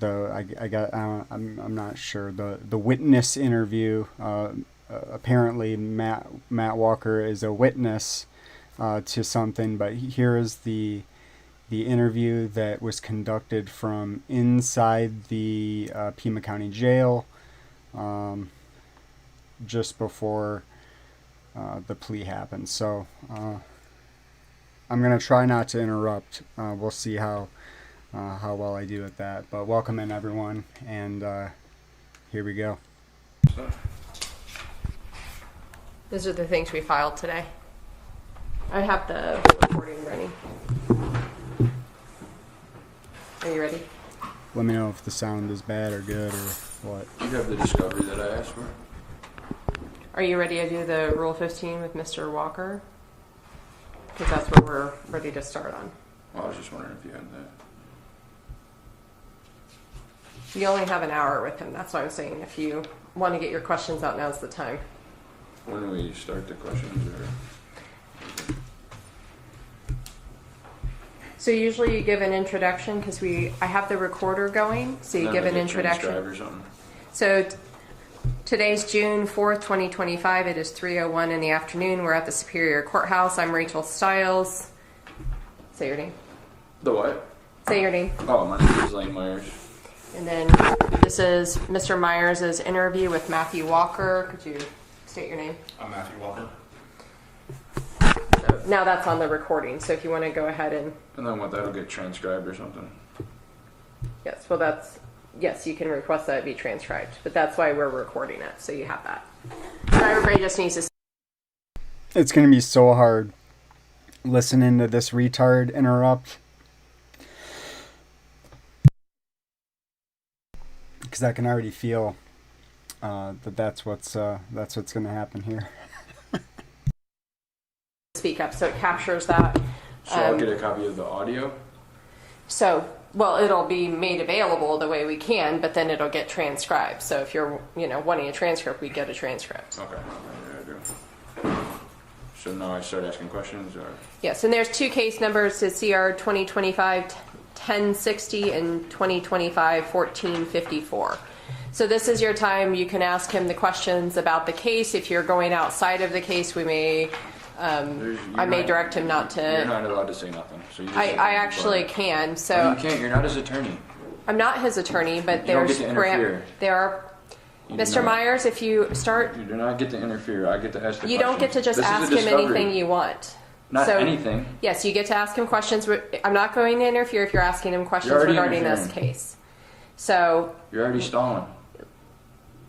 I'm not sure the witness interview. Apparently, Matt Walker is a witness to something, but here is the interview that was conducted from inside the Pima County Jail just before the plea happened. So I'm gonna try not to interrupt. We'll see how well I do at that. But welcome in, everyone, and here we go. Those are the things we filed today. I have the recording ready. Are you ready? Let me know if the sound is bad or good or what. You have the discovery that I asked for? Are you ready to do the Rule 15 with Mr. Walker? Because that's what we're ready to start on. Well, I was just wondering if you had that. You only have an hour with him. That's what I'm saying. If you want to get your questions out, now's the time. When do we start the questions? Or? So usually you give an introduction because I have the recorder going. So you give an introduction. Or something. So today's June 4th, 2025. It is 3:01 in the afternoon. We're at the Superior Courthouse. I'm Rachel Stiles. Say your name. The what? Say your name. Oh, my name is Lane Myers. And then this is Mr. Myers' interview with Matthew Walker. Could you state your name? I'm Matthew Walker. So now that's on the recording. So if you want to go ahead and... And then what, that'll get transcribed or something? Yes, well yes, you can request that it be transcribed. But that's why we're recording it. So you have that. So everybody just needs to... It's going to be so hard listening to this retard interrupt. Because I can already feel that's what's going to happen here. Speak up, so it captures that. So I'll get a copy of the audio? So, well, it'll be made available the way we can, but then it'll get transcribed. So if you're, wanting a transcript, we get a transcript. Okay. Yeah, I do. So now I start asking questions? Or? Yes, and there's two case numbers to CR 2025-1060 and 2025-1454. So this is your time. You can ask him the questions about the case. If you're going outside of the case, we may... I may direct him not to... You're not allowed to say nothing. So you just I actually can. So no, you can't. You're not his attorney. I'm not his attorney, but You don't get to interfere. there are... Mr. Myers, if you start... You do not get to interfere. I get to ask the You questions. don't get to just This is a ask him discovery. anything you want. Not So, anything. Yes, you get to ask him questions. I'm not going to interfere if you're asking him questions already regarding this interfering. case. So You're already stalling.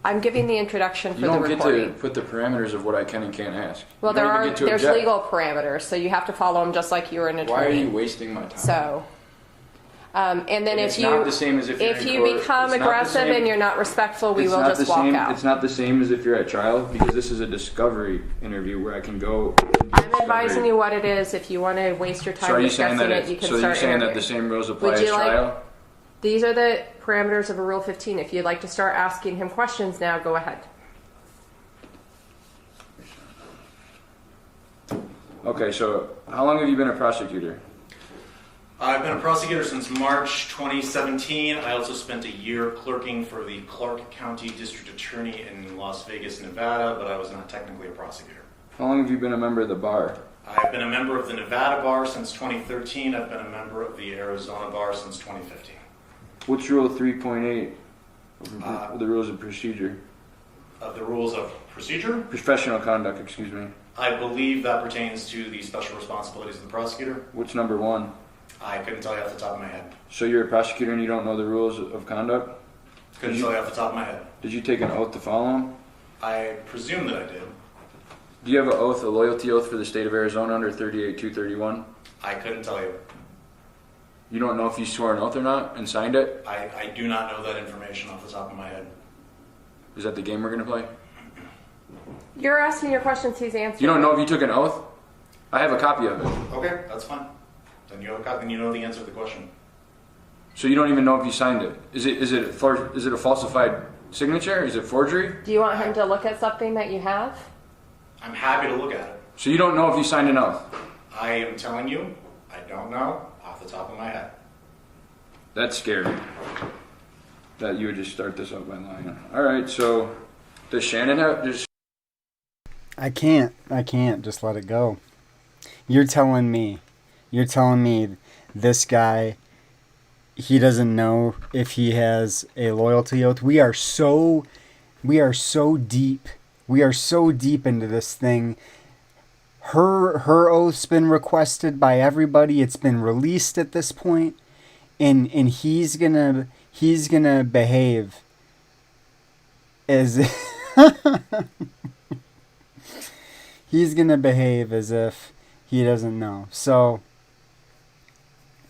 I'm giving the introduction for You the don't get recording. to put the parameters of what I can and can't ask. Well, You don't even get to there's object. legal parameters, so you have to follow them just like you were an attorney. Why are you wasting my time? So, and then It's if not the same as if you're in court. become It's not the aggressive same. and you're not respectful, we It's will not just the walk same. out. It's not the same as if you're at trial because this is a discovery interview where I can go. I'm advising you what it is. If you want to waste your time So are you saying discussing that it, you can so start you're saying that interviewing. the same rules apply Would as you like- trial? These are the parameters of a Rule 15. If you'd like to start asking him questions now, go ahead. Okay, so how long have you been a prosecutor? I've been a prosecutor since March 2017. I also spent a year clerking for the Clark County District Attorney in Las Vegas, Nevada, but I was not technically a prosecutor. How long have you been a member of the bar? I've been a member of the Nevada Bar since 2013. I've been a member of the Arizona Bar since 2015. What's Rule 3.8 of the Rules of Procedure? Of the rules of procedure, Professional conduct, excuse me. I believe that pertains to the special responsibilities of the prosecutor. What's number 1? I couldn't tell you off the top of my head. So you're a prosecutor and you don't know the rules of conduct? Couldn't tell you off the top of my head. Did you take an oath to follow them? I presume that I did. Do you have an oath, a loyalty oath for the state of Arizona under 38-231? I couldn't tell you. You don't know if you swore an oath or not and signed it? I do not know that information off the top of my head. Is that the game we're going to play? You're asking your questions, he's answering. You don't know if you took an oath? I have a copy of it. Okay, that's fine. Then you have a copy, then you know the answer to the question. So you don't even know if you signed it. Is it a falsified signature? Is it forgery? Do you want him to look at something that you have? I'm happy to look at it. So you don't know if you signed an oath? I am telling you, I don't know off the top of my head. That's scary. that you would just start this out by lying. All right, so does Shannon have? I can't just let it go. You're telling me this guy, he doesn't know if he has a loyalty oath. We are so deep into this thing. Her oath's been requested by everybody. It's been released at this point, and he's gonna behave as he's gonna behave as if he doesn't know. So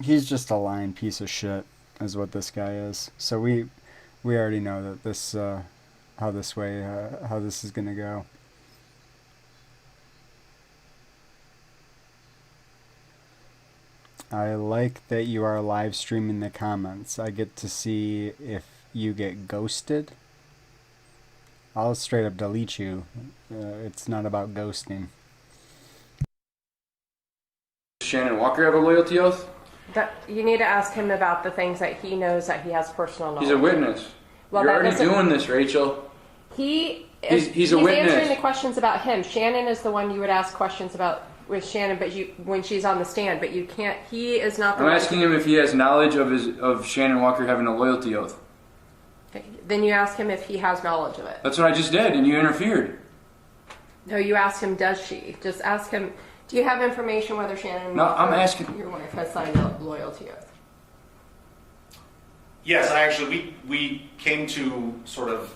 he's just a lying piece of shit, is what this guy is. So we already know that this how this is gonna go. I like that you are live streaming the comments. I get to see if you get ghosted. I'll straight up delete you. It's not about ghosting. Does Shannon Walker have a loyalty oath? You need to ask him about the things that he knows that he has personal knowledge. He's a witness. Well, You're already doing this, Rachel. He's a witness. answering the questions about him. Shannon is the one you would ask questions about with Shannon, but when she's on the stand, but you can't. He is not the. I'm asking him if he has knowledge of Shannon Walker having a loyalty oath. Okay. Then you ask him if he has knowledge of it. That's what I just did, and you interfered. No, you asked him, does she? Just ask him, do you have information whether Shannon No, Walker, I'm asking. your wife, has signed a loyalty oath? Yes, we came to sort of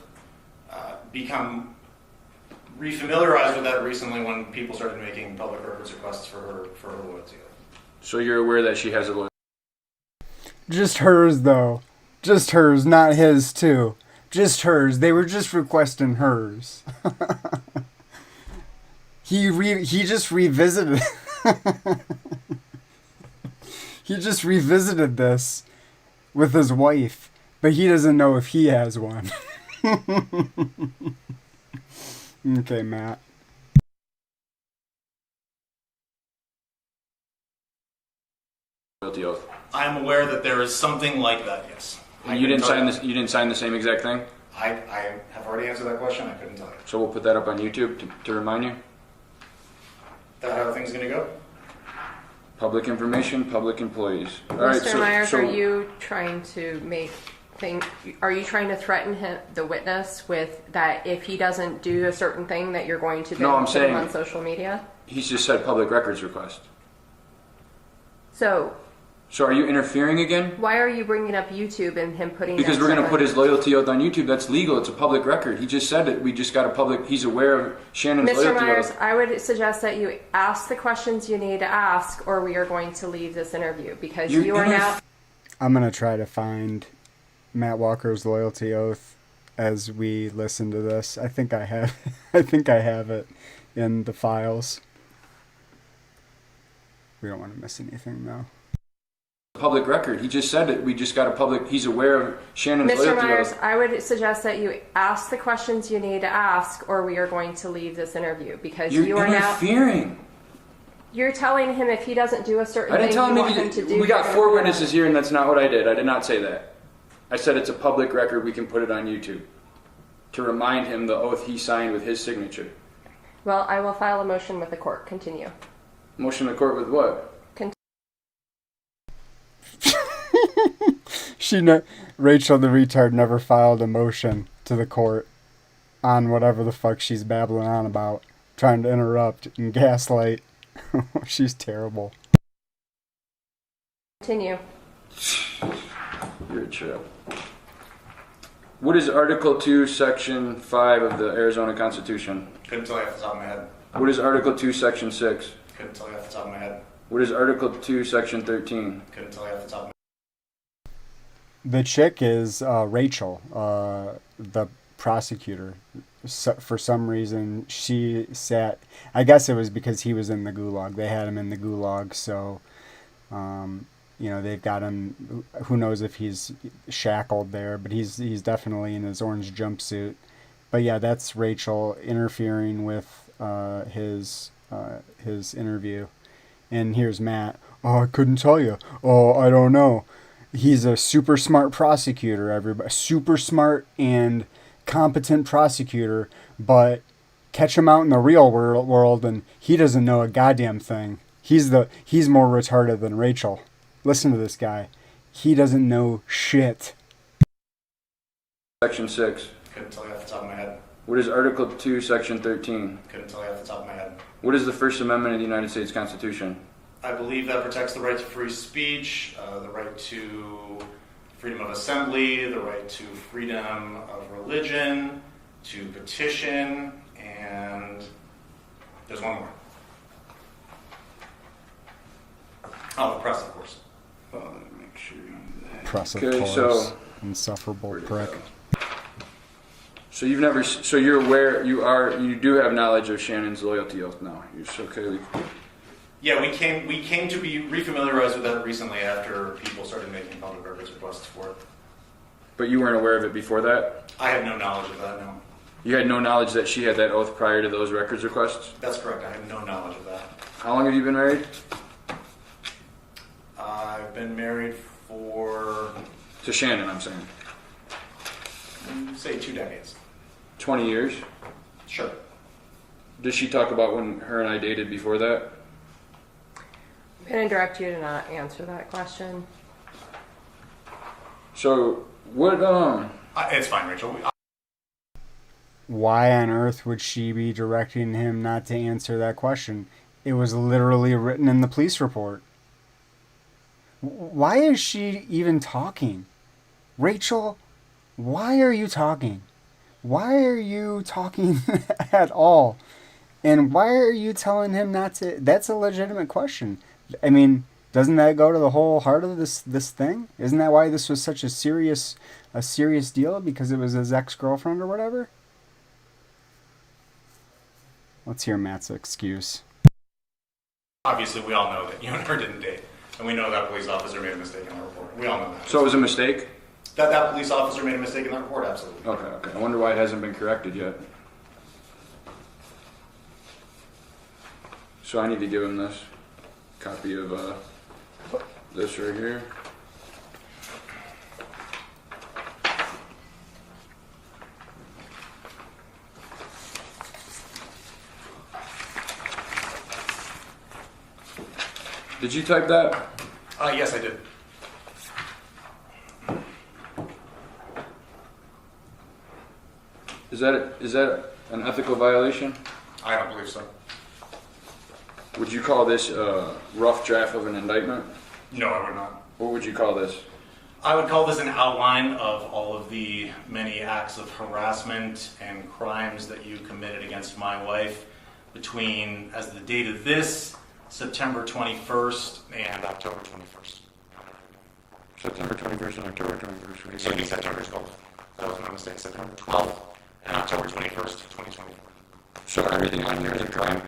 become refamiliarized with that recently when people started making public records requests for her loyalty oath. So you're aware that she has a loyalty. Just hers, though. Just hers, not his, too. Just hers. They were just requesting hers. He just revisited. He just revisited this with his wife, but he doesn't know if he has one. Okay, Matt. Loyalty oath. I'm aware that there is something like that, yes. And you didn't sign this. You didn't sign the same exact thing. I have already answered that question. I couldn't tell you. So we'll put that up on YouTube to remind you. That how things gonna go? Public information, public employees. All Mr. Myers, are you trying to are you trying to threaten him, the witness, with that if he doesn't do a certain thing that you're going to No, I'm put saying him on social media? He's just said public records request. So are you interfering again? why are you bringing up YouTube and him putting Because that we're going to stuff put on? his loyalty oath on YouTube. That's legal. It's a public record. He just said it. We just got a public. He's aware of Shannon's Mr. loyalty Myers, oath. I would suggest that you ask the questions you need to ask, or we are going to leave this interview because you are now. I'm going to try to find Matt Walker's loyalty oath as we listen to this. I think I have it in the files. We don't want to miss anything though. Public record. He just said it. We just got a public. He's aware of Shannon's Mr. loyalty Myers, oath. I would suggest that you ask the questions you need to ask, or we are going to leave this interview because You're you are now. interfering. You're telling him if he doesn't do a certain I thing didn't tell you him. want him to do. We got you're 4 gonna- witnesses here, and that's not what I did. I did not say that. I said it's a public record. We can put it on YouTube to remind him the oath he signed with his signature. Well, I will file a motion with the court. Continue. Motion to court with what? Rachel the retard never filed a motion to the court on whatever the fuck she's babbling on about, trying to interrupt and gaslight. She's terrible. Continue. You're a trip. What is Article 2, Section 5 of the Arizona Constitution? Couldn't tell you off the top of my head. What is Article 2, Section 6? Couldn't tell you off the top of my head. What is Article 2, Section 13? Couldn't tell you off the top of my head. The chick is Rachel, the prosecutor. For some reason, she sat. I guess it was because he was in the gulag. They had him in the gulag, so they've got him. Who knows if he's shackled there? But he's definitely in his orange jumpsuit. But yeah, that's Rachel interfering with his interview. And here's Matt. Oh, I couldn't tell you. Oh, I don't know. He's a super smart prosecutor, everybody. Super smart and competent prosecutor, but catch him out in the real world and he doesn't know a goddamn thing. He's more retarded than Rachel. Listen to this guy. He doesn't know shit. Section 6. Couldn't tell you off the top of my head. What is Article 2, Section 13? Couldn't tell you off the top of my head. What is the First Amendment of the United States Constitution? I believe that protects the right to free speech, the right to freedom of assembly, the right to freedom of religion, to petition, and there's one more. Oh, the press, of course. Let me make sure. Press, of Okay, course. so Insufferable prick. So you've never. So you're aware. You do have knowledge of Shannon's loyalty oath now. You're okay. Yeah, we came to be refamiliarized with that recently after people started making public records requests for it. But you weren't aware of it before that? I had no knowledge of that, no. You had no knowledge that she had that oath prior to those records requests? That's correct, I had no knowledge of that. How long have you been married? I've been married for, To Shannon, I'm saying. say, 2 decades. 20 years? Sure. Did she talk about when her and I dated before that? I'm going to direct you to not answer that question. So, what, It's fine, Rachel. Why on earth would she be directing him not to answer that question? It was literally written in the police report. Why is she even talking? Rachel, why are you talking? Why are you talking at all? And why are you telling him not to? That's a legitimate question. I mean, doesn't that go to the whole heart of this thing? Isn't that why this was such a serious deal? Because it was his ex-girlfriend or whatever? Let's hear Matt's excuse. Obviously, we all know that you and her didn't date. And we know that police officer made a mistake in the report. We all know that. so it was a mistake? That police officer made a mistake in the report, absolutely. Okay. I wonder why it hasn't been corrected yet. So I need to give him this copy of this right here. Did you type that? Yes, I did. Is that an ethical violation? I don't believe so. Would you call this a rough draft of an indictment? No, I would not. What would you call this? I would call this an outline of all of the many acts of harassment and crimes that you committed against my wife between, as the date of this, September 21st and October 21st. September 21st and October 21st. Excuse me, September 12th. That was my mistake. September 12th and October 21st, 2020. So everything on here is a crime?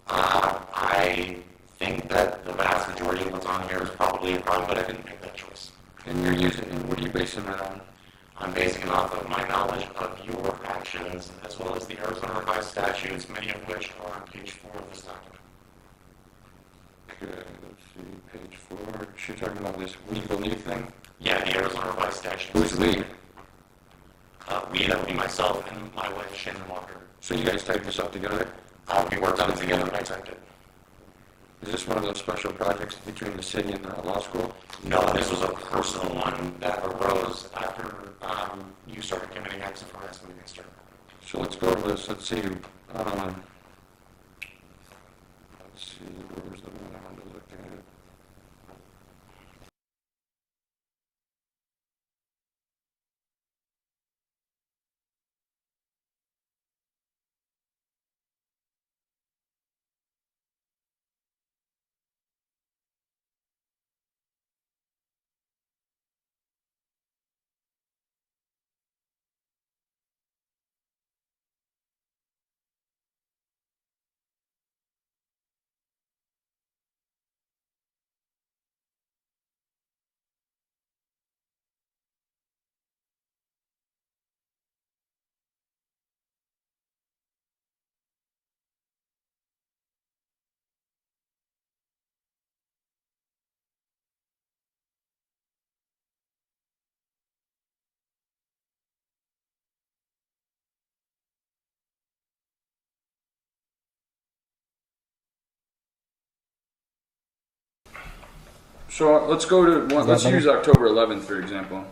I think that the vast majority of what's on here is probably a crime, but I didn't make that choice. And you're using it, what are you basing that on? I'm basing it off of my knowledge of your actions, as well as the Arizona revised statutes, many of which are on page 4 of this document. Okay, let's see, page 4. She's talking about this legal leave thing? Yeah, the Arizona revised statutes. Who's leave? We, that would be myself and my wife, Shannon Walker. So you guys typed this up together? We worked on it together and I typed it. Is this one of those special projects between the city and the law school? No, this was a personal one that arose after you started committing acts of harassment against her. So let's go over this. Let's see. Where was the one I wanted to look at? So let's go to one. Let's use October 11th for example.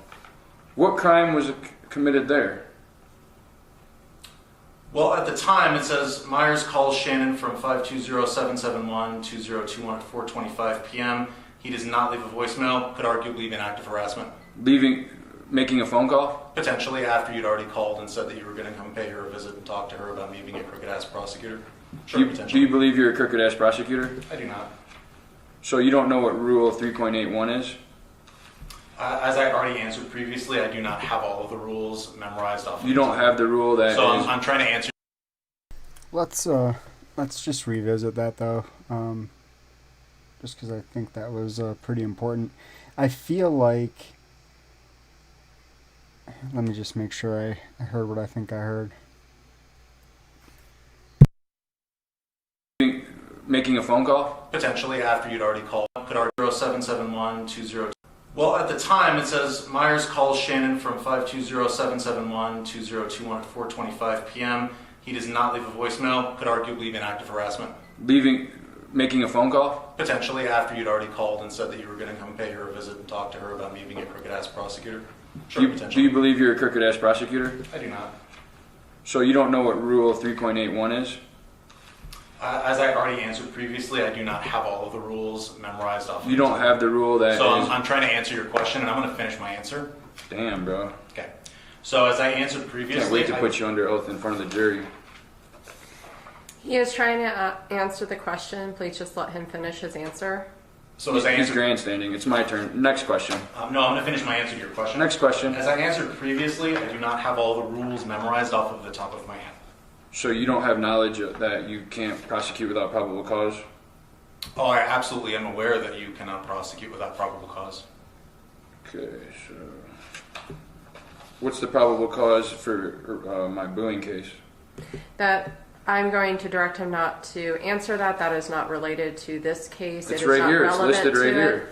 What crime was committed there? Well, at the time, it says Myers calls Shannon from 520-771-2021 at 4:25 p.m. He does not leave a voicemail. Could arguably be an act of harassment. Making a phone call? Potentially after you'd already called and said that you were going to come pay her a visit and talk to her about me being a crooked-ass prosecutor. Sure, Do potentially. you believe you're a crooked-ass prosecutor? I do not. So you don't know what Rule 3.81 is? As I already answered previously, I do not have all of the rules memorized off. You don't have the rule that So is... I'm trying to answer. Let's just revisit that though, just because I think that was pretty important. I feel like, let me just make sure I heard what I think I heard. Making a phone call? Potentially after you'd already called. Could argue 771-20. Well, at the time, it says Myers calls Shannon from 520-771-2021 at 4:25 p.m. He does not leave a voicemail. Could arguably be an act of harassment. Making a phone call? Potentially after you'd already called and said that you were going to come pay her a visit and talk to her about me being a crooked-ass prosecutor. Sure, Do potentially. you believe you're a crooked-ass prosecutor? I do not. So you don't know what Rule 3.81 is? As I already answered previously, I do not have all of the rules memorized off. You don't have the rule that So is... I'm trying to answer your question, and I'm going to finish my answer. Damn, bro. Okay. So as I answered previously... Can't wait to put you under oath in front of the jury. He is trying to answer the question. Please just let him finish his answer. So as I He's answered... grandstanding. It's my turn. Next question. No, I'm going to finish my answer to your question. Next question. As I answered previously, I do not have all the rules memorized off of the top of my head. So you don't have knowledge that you can't prosecute without probable cause? Oh, I absolutely am aware that you cannot prosecute without probable cause. Okay, so... What's the probable cause for my booing case? That I'm going to direct him not to answer that. That is not related to this case. It's It is right not here. It's relevant listed right to here.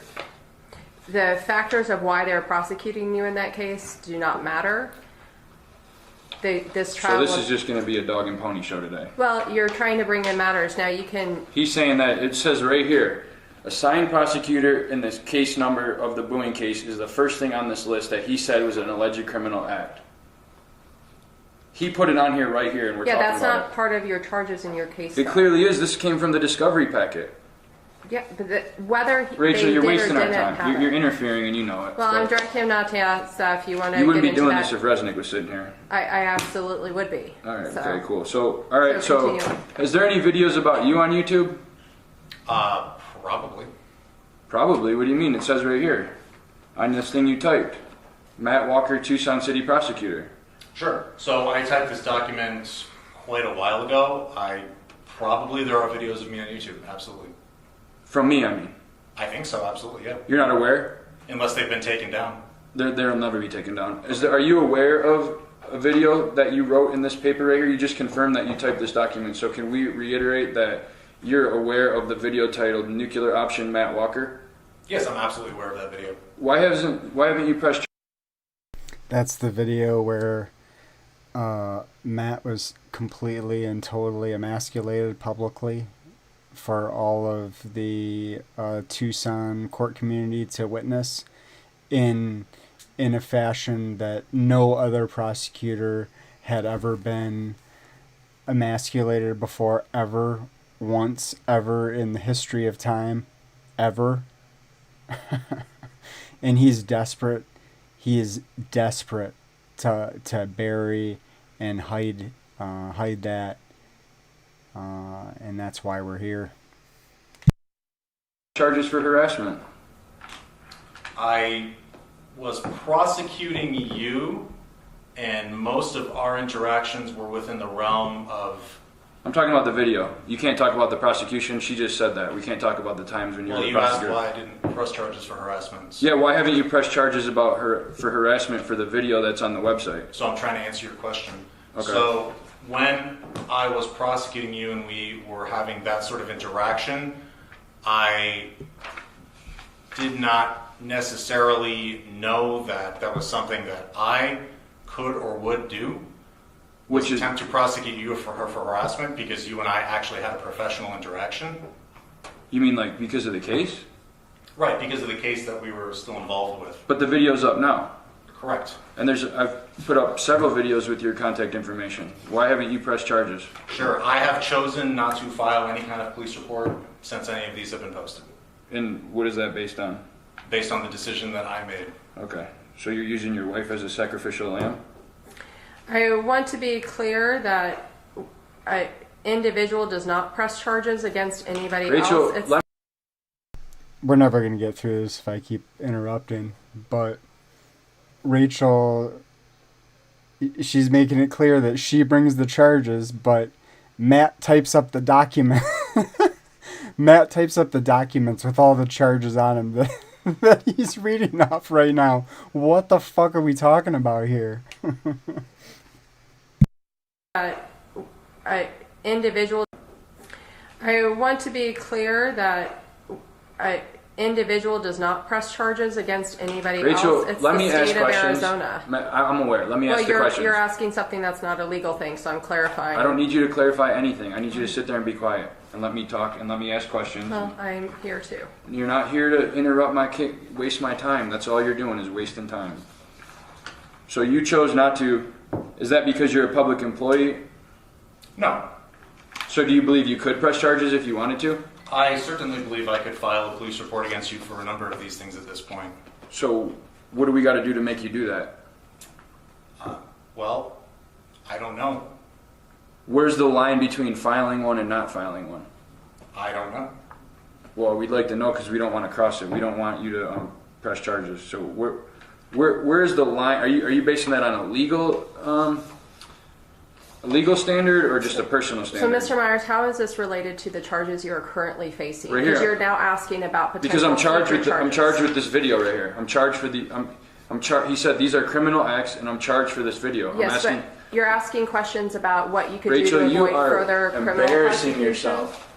it. The factors of why they're prosecuting you in that case do not matter. This So trial. this is just going to be a dog and pony show today. Well, you're trying to bring in matters. Now you can. He's saying that it says right here, assigned prosecutor in this case number of the booing case is the first thing on this list that he said was an alleged criminal act. He put it on here right here, and we're Yeah, talking that's about not part of your charges in your case. it. It clearly is. This came from the discovery packet. Yeah, but whether Rachel, they you're did wasting or our didn't time. have You're it. interfering, and you know it. Well, so. I'm directing him not to ask if you want to. You wouldn't get be doing into this that. if Resnick was sitting here. I absolutely would be. All right. So, Okay. Cool. So, all right. So So, continue. is there any videos about you on YouTube? Probably. Probably. What do you mean? It says right here on this thing you typed. Matt Walker, Tucson City Prosecutor. Sure. So I typed this document quite a while ago. There are videos of me on YouTube. Absolutely. From me, I mean. I think so. Absolutely. Yeah. You're not aware? Unless they've been taken down. They'll never be taken down. Are you aware of a video that you wrote in this paper right here? You just confirmed that you typed this document. So can we reiterate that you're aware of the video titled Nuclear Option Matt Walker? Yes, I'm absolutely aware of that video. Why haven't you pressed? That's the video where Matt was completely and totally emasculated publicly for all of the Tucson court community to witness in a fashion that no other prosecutor had ever been emasculated before, ever, once, ever in the history of time, ever. And he's desperate. He is desperate to bury and hide that, and that's why we're here. Charges for harassment. I was prosecuting you, and most of our interactions were within the realm of... I'm talking about the video. You can't talk about the prosecution. She just said that. We can't talk about the times when you're Well, the you asked prosecutor. why I didn't press charges for harassment. Yeah, why haven't you pressed charges about her for harassment for the video that's on the website? So I'm trying to answer your question. Okay. So when I was prosecuting you and we were having that sort of interaction, I did not necessarily know that that was something that I could or would do. Which is Attempt to prosecute you for harassment because you and I actually had a professional interaction. you mean like because of the case? Right, because of the case that we were still involved with. But the video's up now. Correct. And I've put up several videos with your contact information. Why haven't you pressed charges? Sure, I have chosen not to file any kind of police report since any of these have been posted, And what is that based on? based on the decision that I made. Okay. So you're using your wife as a sacrificial lamb? I want to be clear that an individual does not press charges against anybody Rachel, else. We're never going to get through this if I keep interrupting, but Rachel, she's making it clear that she brings the charges, but Matt types up the document. Matt types up the documents with all the charges on him that he's reading off right now. What the fuck are we talking about here? Individual. I want to be clear that an individual does not press charges against anybody Rachel, else. It's let the me state ask of questions. Arizona. I'm aware. Let me ask the questions. You're asking something that's not a legal thing, so I'm clarifying. I don't need you to clarify anything. I need you to sit there and be quiet and let me talk and let me ask questions. Well, I'm here too. You're not here to interrupt waste my time. That's all you're doing is wasting time. So you chose not to. Is that because you're a public employee? No, So do you believe you could press charges if you wanted to? I certainly believe I could file a police report against you for a number of these things at this point. So what do we got to do to make you do that? Well, I don't know. Where's the line between filing one and not filing one? I don't know. Well, we'd like to know because we don't want to cross it. We don't want you to press charges. So where's the line? Are you basing that on a legal standard or just a personal So, standard? Mr. Myers, how is this related to the charges you are currently facing? Right here. Because you're now asking about potential Because I'm charged future with charges. I'm charged with this video right here. I'm charged for the he said these are criminal acts and I'm charged for this video. Yes, I'm asking, but you're asking questions about what you could Rachel, do to you avoid are further criminal embarrassing prosecution. yourself.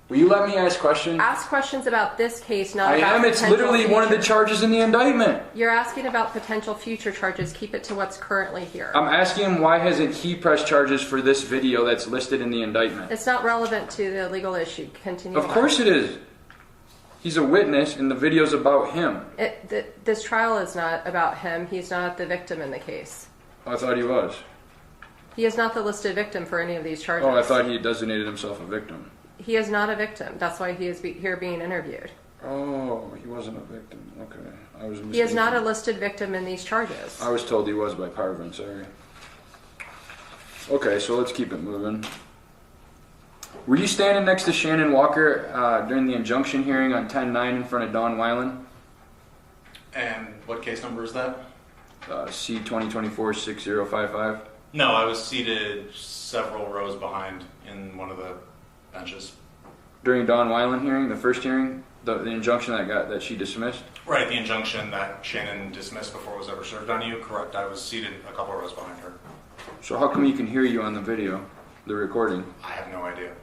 Will you let me ask questions? Ask questions about this case, not I about am. It's potential literally one of the future- charges in the indictment. You're asking about potential future charges. Keep it to what's currently here. I'm asking him why hasn't he pressed charges for this video that's listed in the indictment? It's not relevant to the legal issue. Continue. Of course it is. He's a witness and the video's about him. This trial is not about him. He's not the victim in the case. I thought he was. He is not the listed victim for any of these charges. Oh, I thought he designated himself a victim. He is not a victim. That's why he is here being interviewed. Oh, he wasn't a victim. Okay. I was mistaken. He is not a listed victim in these charges. I was told he was by Parvin, sorry. Okay, so let's keep it moving. Were you standing next to Shannon Walker during the injunction hearing on 10-9 in front of Dawn Weiland? And what case number is that? C-2024-6055. No, I was seated several rows behind in one of the benches. During Dawn Weiland hearing, the first hearing, the injunction that she dismissed? Right, the injunction that Shannon dismissed before it was ever served on you, correct. I was seated a couple rows behind her. So how come you can hear you on the video, the recording? I have no idea.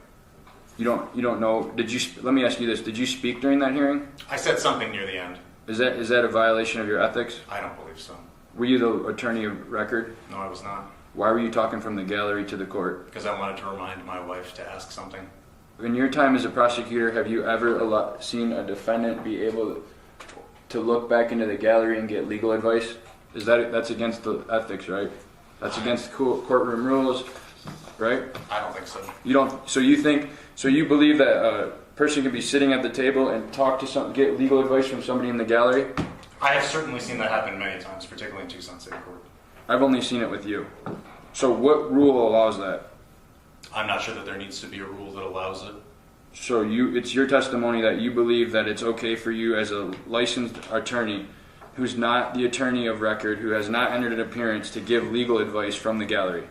You don't know? Let me ask you this: did you speak during that hearing? I said something near the end. Is that a violation of your ethics? I don't believe so. Were you the attorney of record? No, I was not. Why were you talking from the gallery to the court? Because I wanted to remind my wife to ask something. In your time as a prosecutor, have you ever seen a defendant be able to look back into the gallery and get legal advice? That's against the ethics, right? That's against courtroom rules, right? I don't think so. You don't. So you believe that a person can be sitting at the table and get legal advice from somebody in the gallery? I have certainly seen that happen many times, particularly in Tucson City Court. I've only seen it with you. So what rule allows that? I'm not sure that there needs to be a rule that allows it. So it's your testimony that you believe that it's okay for you as a licensed attorney who's not the attorney of record, who has not entered an appearance, to give legal advice from the gallery?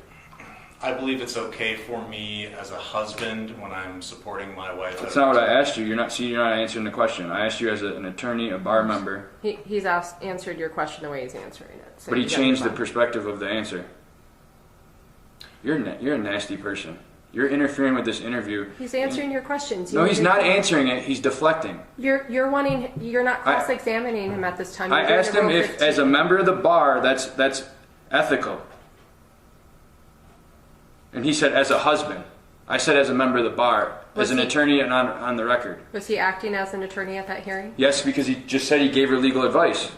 I believe it's okay for me as a husband when I'm supporting my wife. That's not what I asked you. You're not answering the question. I asked you as an attorney, a bar member. He's answered your question the way he's answering it. So But he you gotta changed move the on. perspective of the answer. You're a nasty person. You're interfering with this interview. He's answering your questions. No, he's not answering it. He's deflecting. You're not cross-examining him at this time. I You're doing asked a him Rule if, 15. as a member of the bar, that's ethical. And he said, as a husband. I said as a member of the bar, Was as an he- attorney and on the record. Was he acting as an attorney at that hearing? Yes, because he just said he gave her legal advice.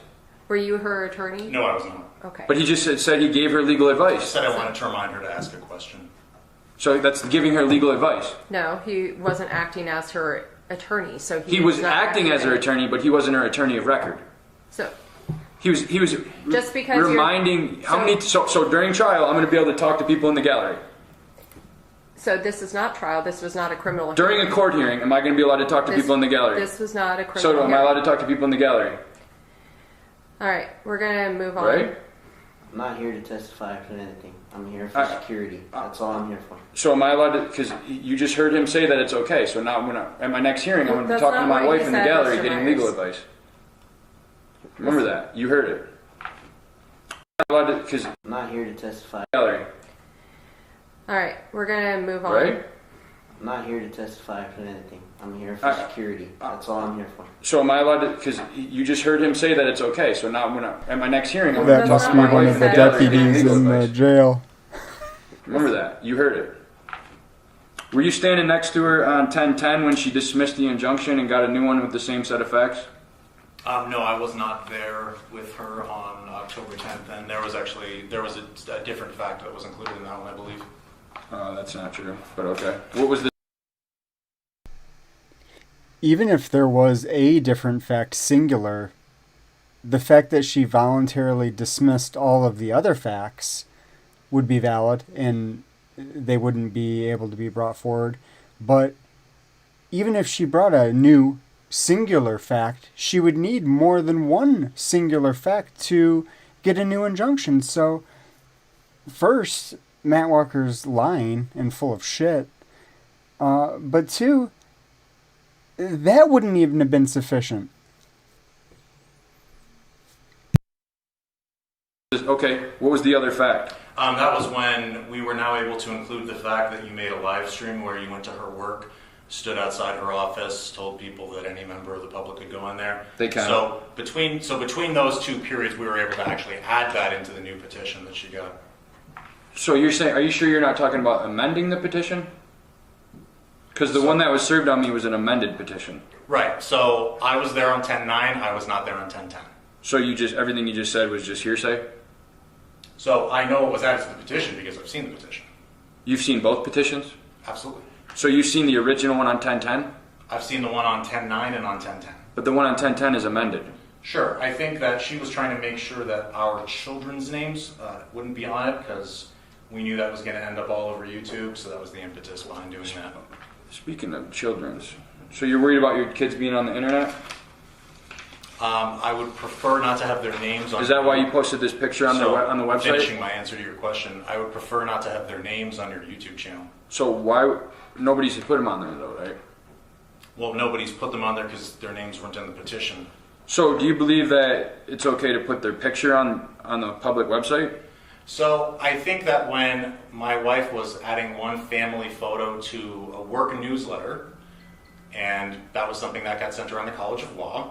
Were you her attorney? No, I was not. Okay. But he just said he gave her legal I advice. said I wanted to remind her to ask a question. So that's giving her legal advice. No, he wasn't acting as her attorney. So He was not acting as her attorney, but he wasn't her attorney of record. So He was Just because you're- reminding how so- many. So during trial, I'm going to be able to talk to people in the gallery. So this is not trial. This was not a criminal During a court hearing, am I going to be allowed to talk to This- people in the gallery? This was not a criminal So am I hearing. allowed to talk to people in the gallery? All right, we're gonna move on. Right? I'm not here to testify for anything. I'm here for I- security. That's all I'm here for. So am I allowed to? Because you just heard him say that it's okay. So now at my next hearing, I'm going to be That's talking to not my what wife he in the said, gallery, Mr. getting Myers. legal advice. Remember that. You heard it. I'm allowed to? Because I'm not here to testify. gallery, All right, we're gonna move on. right? I'm not here to testify for anything. I'm here for security. That's all I'm here for. So am I allowed to? Because you just heard him say that it's okay. So now at my next hearing, I'm going That to That's talk must to be not my what one he wife of in the the gallery, getting deputies legal in the advice. jail. Remember that. You heard it. Were you standing next to her on 10/10 when she dismissed the injunction and got a new one with the same set of facts? No, I was not there with her on October 10th, and there was a different fact that was included in that one, I believe. That's not true, but okay. What was the? Even if there was a different fact, singular, the fact that she voluntarily dismissed all of the other facts would be valid and they wouldn't be able to be brought forward. But even if she brought a new singular fact, she would need more than one singular fact to get a new injunction. So, first, Matt Walker's lying and full of shit. But two, that wouldn't even have been sufficient. Okay, what was the other fact? That was when we were now able to include the fact that you made a live stream where you went to her work, stood outside her office, told people that any member of the public could go in there. They can. So between those two periods, we were able to actually add that into the new petition that she got. So you're saying, are you sure you're not talking about amending the petition? Because the one that was served on me was an amended petition. Right. So I was there on 10/9. I was not there on 10/10. So everything you just said was just hearsay? So I know it was added to the petition because I've seen the petition. You've seen both petitions? Absolutely. So you've seen the original one on 10/10? I've seen the one on 10/9 and on 10/10. But the one on 10/10 is amended. Sure. I think that she was trying to make sure that our children's names wouldn't be on it because we knew that was going to end up all over YouTube, so that was the impetus behind doing that. Speaking of children's, so you're worried about your kids being on the internet? I would prefer not to have their names on. Is that why you posted this picture on the website? Finishing my answer to your question, I would prefer not to have their names on your YouTube channel. So why nobody's put them on there though, right? Well, nobody's put them on there because their names weren't in the petition. So do you believe that it's okay to put their picture on the public website? So I think that when my wife was adding one family photo to a work newsletter, and that was something that got sent around the College of Law,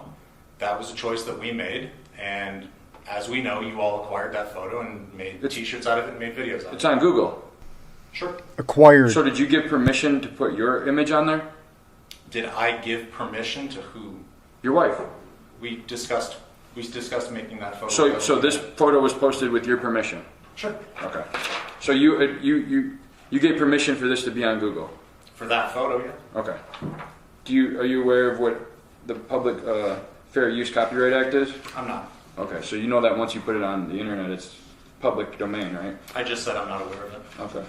that was a choice that we made. And as we know, you all acquired that photo and made T-shirts out of it and made videos out of It's it. on Google. Sure. Acquired. So did you give permission to put your image on there? Did I give permission to who? Your wife. We discussed making that photo. So this photo was posted with your permission. Sure. Okay. So you gave permission for this to be on Google. For that photo, yeah. Okay. Are you aware of what the Public Fair Use Copyright Act is? I'm not. Okay. So you know that once you put it on the internet, it's public domain, right? I just said I'm not aware of it. Okay.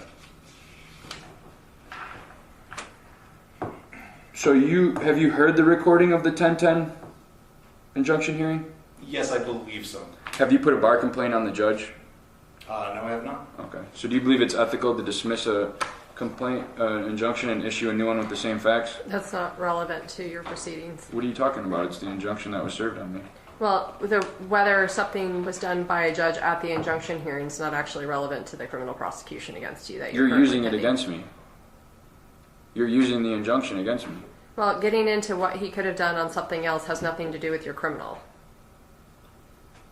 So have you heard the recording of the 10/10 injunction hearing? Yes, I believe so. Have you put a bar complaint on the judge? No, I have not. Okay. So do you believe it's ethical to dismiss a complaint, injunction, and issue a new one with the same facts? That's not relevant to your proceedings. What are you talking about? It's the injunction that was served on me. Well, whether something was done by a judge at the injunction hearing is not actually relevant to the criminal prosecution against you. That You're currently using it pending. against me. You're using the injunction against me. Well, getting into what he could have done on something else has nothing to do with your criminal.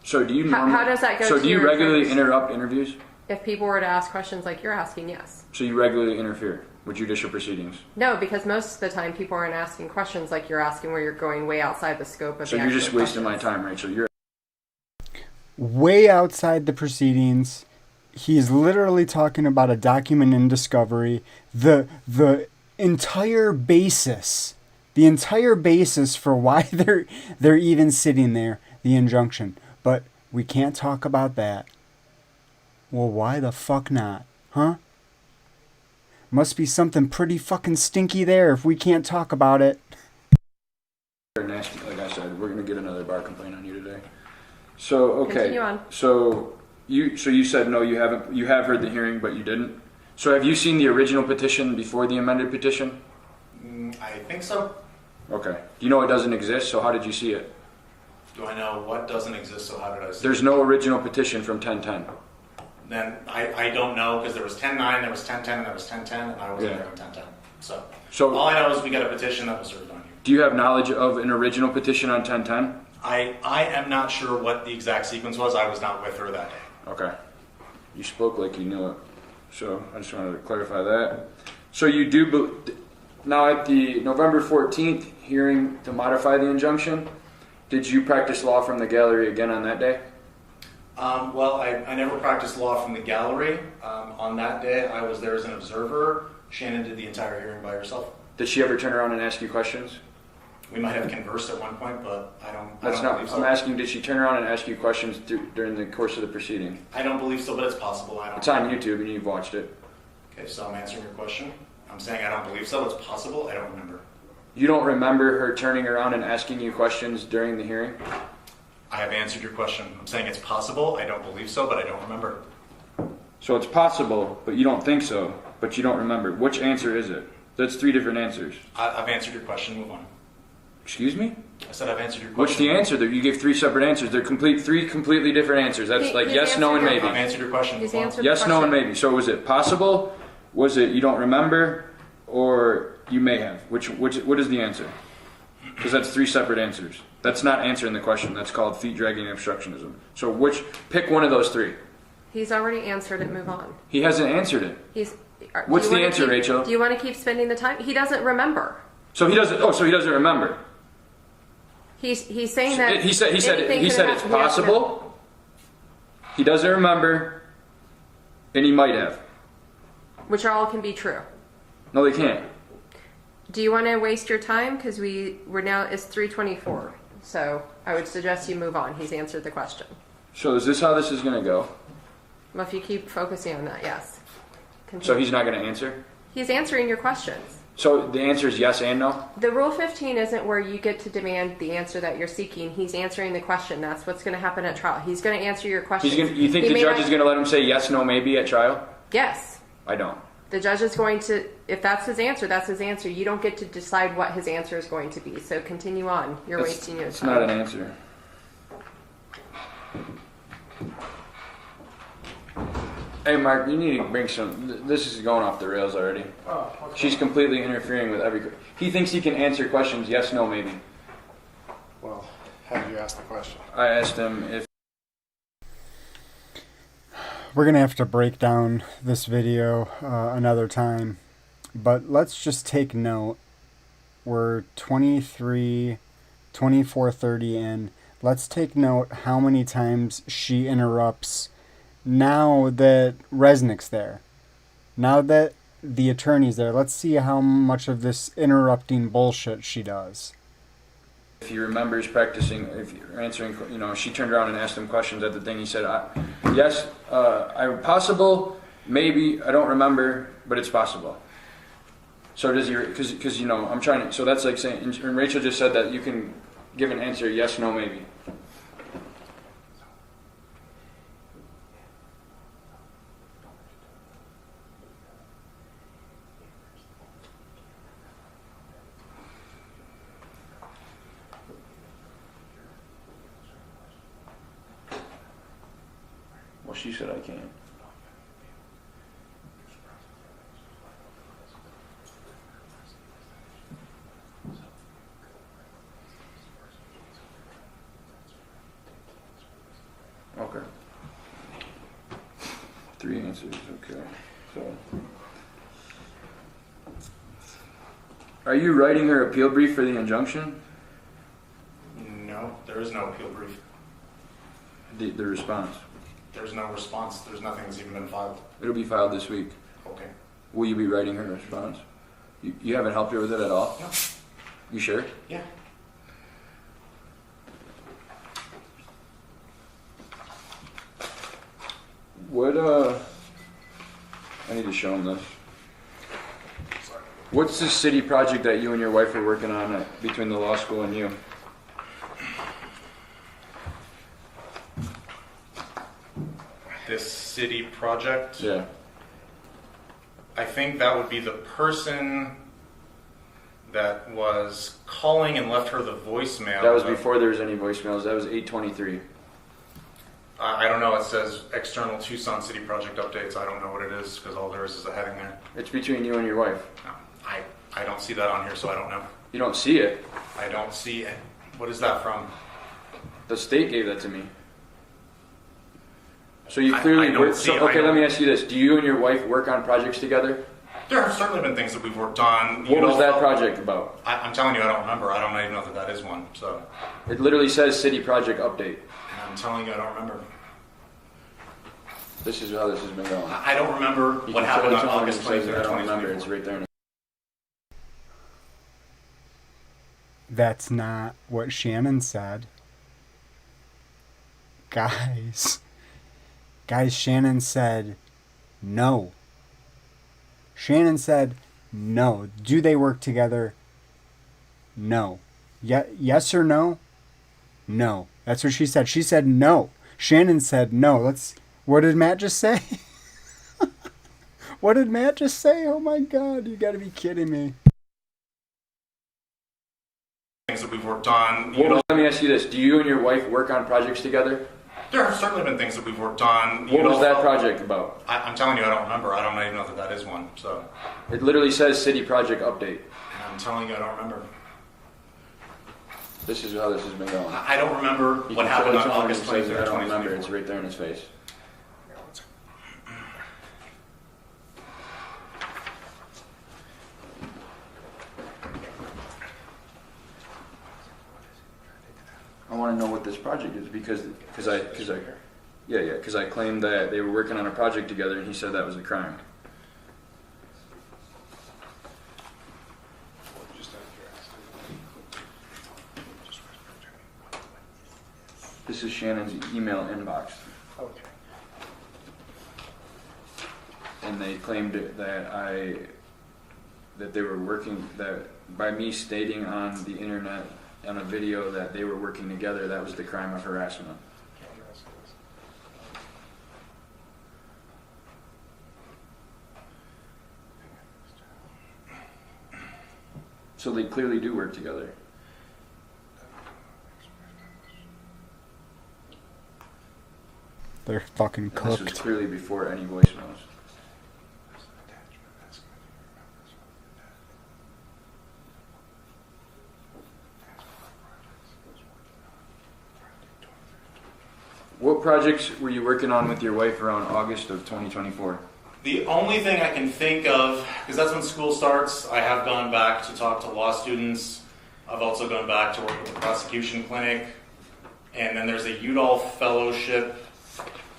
So do you How does that go So to do you your regularly attorneys? interrupt interviews? If people were to ask questions like you're asking, yes. So you regularly interfere with judicial proceedings? No, because most of the time people aren't asking questions like you're asking, where you're going way outside the scope of. So you're just wasting my time, Rachel. You're way outside the proceedings. He's literally talking about a document in discovery. The entire basis for why they're even sitting there, the injunction. But we can't talk about that. Well, why the fuck not? Huh? Must be something pretty fucking stinky there if we can't talk about it. nasty. Like I said, we're gonna get another bar complaint on you today. So okay. Continue on. So you said no, you haven't. You have heard the hearing, but you didn't. So have you seen the original petition before the amended petition? I think so. Okay. Do you know it doesn't exist? So how did you see it? Do I know what doesn't exist? So how did I see There's it? no original petition from 1010. Then I don't know, because there was 10-9, there was 10-10, and there was 10-10, and I wasn't Yeah. there on 10-10. So So all I know is we got a petition that was served on you. do you have knowledge of an original petition on 1010? I am not sure what the exact sequence was. I was not with her that day. Okay. You spoke like you knew it. So I just wanted to clarify that. So you do, now at the November 14th hearing to modify the injunction, did you practice law from the gallery again on that day? Well, I never practiced law from the gallery. On that day, I was there as an observer. Shannon did the entire hearing by herself. Did she ever turn around and ask you questions? We might have conversed at one point, but I don't That's believe so. I'm asking, did she turn around and ask you questions during the course of the proceeding? I don't believe so, but it's possible. I don't. It's on YouTube and you've watched it. Okay, so I'm answering your question. I'm saying I don't believe so. It's possible. I don't remember. You don't remember her turning around and asking you questions during the hearing? I have answered your question. I'm saying it's possible. I don't believe so, but I don't remember. So it's possible, but you don't think so, but you don't remember. Which answer is it? That's three different answers. I've answered your question. Move on. Excuse me? I said I've answered your What's question. the answer there? You gave three separate answers. They're three completely different answers. That's like yes, no, and maybe. I've answered your question. He's Move on. answered Yes, the no, and question. maybe. So was it possible? Was it you don't remember? Or you may have? What is the answer? Because that's three separate answers. That's not answering the question. That's called feet dragging and obstructionism. So pick one of those three. He's already answered it. Move on. He hasn't answered it. What's do you the wanna answer, Rachel? Do you want to keep spending the time? He doesn't remember. So he doesn't. Oh, so he doesn't remember. He's saying that He said anything it's could have happened. Yes, no. possible. He doesn't remember, and he might have. Which all can be true. No, they can't. Do you want to waste your time? Because we're now, it's 3:24. So I would suggest you move on. He's answered the question. So is this how this is going to go? Well, if you keep focusing on that, yes. So Continue. he's not going to answer? He's answering your questions. So the answer is yes and no? The Rule 15 isn't where you get to demand the answer that you're seeking. He's answering the question. That's what's going to happen at trial. He's going to answer your questions. You think He the may judge not- is going to let him say yes, no, maybe at trial? Yes. I don't. The judge is going to, if that's his answer, that's his answer. You don't get to decide what his answer is going to be. So continue on. You're wasting your time. It's not an answer. Hey, Mark, you need to bring some. This is going off the rails already. Oh, okay. She's completely interfering with every. He thinks he can answer questions yes, no, maybe. Well, how did you ask the question? I asked him if. We're going to have to break down this video another time. But let's just take note. We're 24:30 in. Let's take note how many times she interrupts now that Resnick's there. Now that the attorney's there, let's see how much of this interrupting bullshit she does. If he remembers practicing, if you're answering, she turned around and asked him questions at the thing. He said, yes, possible, maybe, I don't remember, but it's possible. So does he, because I'm trying to, so that's like saying, and Rachel just said that you can give an answer, yes, no, maybe. Well, she said I can't. Okay. 3 answers. Okay. So, are you writing her appeal brief for the injunction? No, there is no appeal brief. The response. There's no response. There's nothing that's even been filed. It'll be filed this week. Okay. Will you be writing her response? You haven't helped her with it at all? No. You sure? Yeah. What, I need to show him this. What's the city project that you and your wife are working on between the law school and you? This city project, Yeah. I think that would be the person that was calling and left her the voicemail. That was before there was any voicemails. That was 8:23. I don't know. It says external Tucson city project updates. I don't know what it is because all there is a heading there. It's between you and your wife. No, I don't see that on here, so I don't know. You don't see it. I don't see it. What is that from? The state gave that to me. So you I clearly don't work. see it. Okay, let me ask you this: do you and your wife work on projects together? There have certainly been things that we've worked on. What was that project about? I'm telling you, I don't remember. I don't even know that is one. So It literally says city project update. I'm telling you, I don't remember. This is how this has been going. I don't remember You what can happened show on it to him August and he says, 23rd, I don't remember. 2024. It's right there. That's not what Shannon said. Guys, Shannon said no. Shannon said no. Do they work together? No. Yes or no? No. That's what she said. She said no. Shannon said no. What did Matt just say? What did Matt just say? Oh my God, you gotta be kidding me. Things that we've worked on. Let me ask you this: do you and your wife work on projects together? There have certainly been things that we've worked on. What was that project about? I'm telling you, I don't remember. I don't even know that is one. So It literally says city project update. I'm telling you, I don't remember. This is how this has been going. I don't remember You what can happened show it on to him and August he says, 23rd, I don't remember. 2024. It's right there in his face. I want to know what this project is because I claimed that they were working on a project together and he said that was a crime. This is Shannon's email inbox. Okay. And they claimed that they were working, that by me stating on the internet on a video that they were working together, that was the crime of harassment. So they clearly do work together. They're fucking And this was cooked. clearly before any voicemails. What projects were you working on with your wife around August of 2024? The only thing I can think of, because that's when school starts, I have gone back to talk to law students. I've also gone back to work with the prosecution clinic. And then there's a Udall Fellowship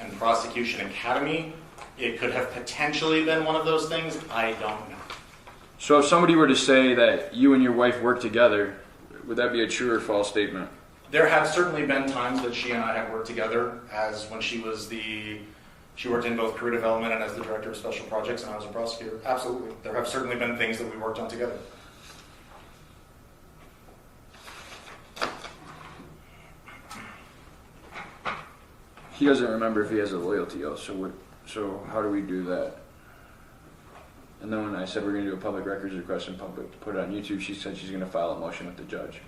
and Prosecution Academy. It could have potentially been one of those things. I don't know. So if somebody were to say that you and your wife work together, would that be a true or false statement? There have certainly been times that she and I have worked together, as when she worked in both career development and as the director of special projects, and I was a prosecutor. Absolutely. There have certainly been things that we worked on together. He doesn't remember if he has a loyalty oath, so how do we do that? And then when I said we're going to do a public records request and put it on YouTube, she said she's going to file a motion with the judge.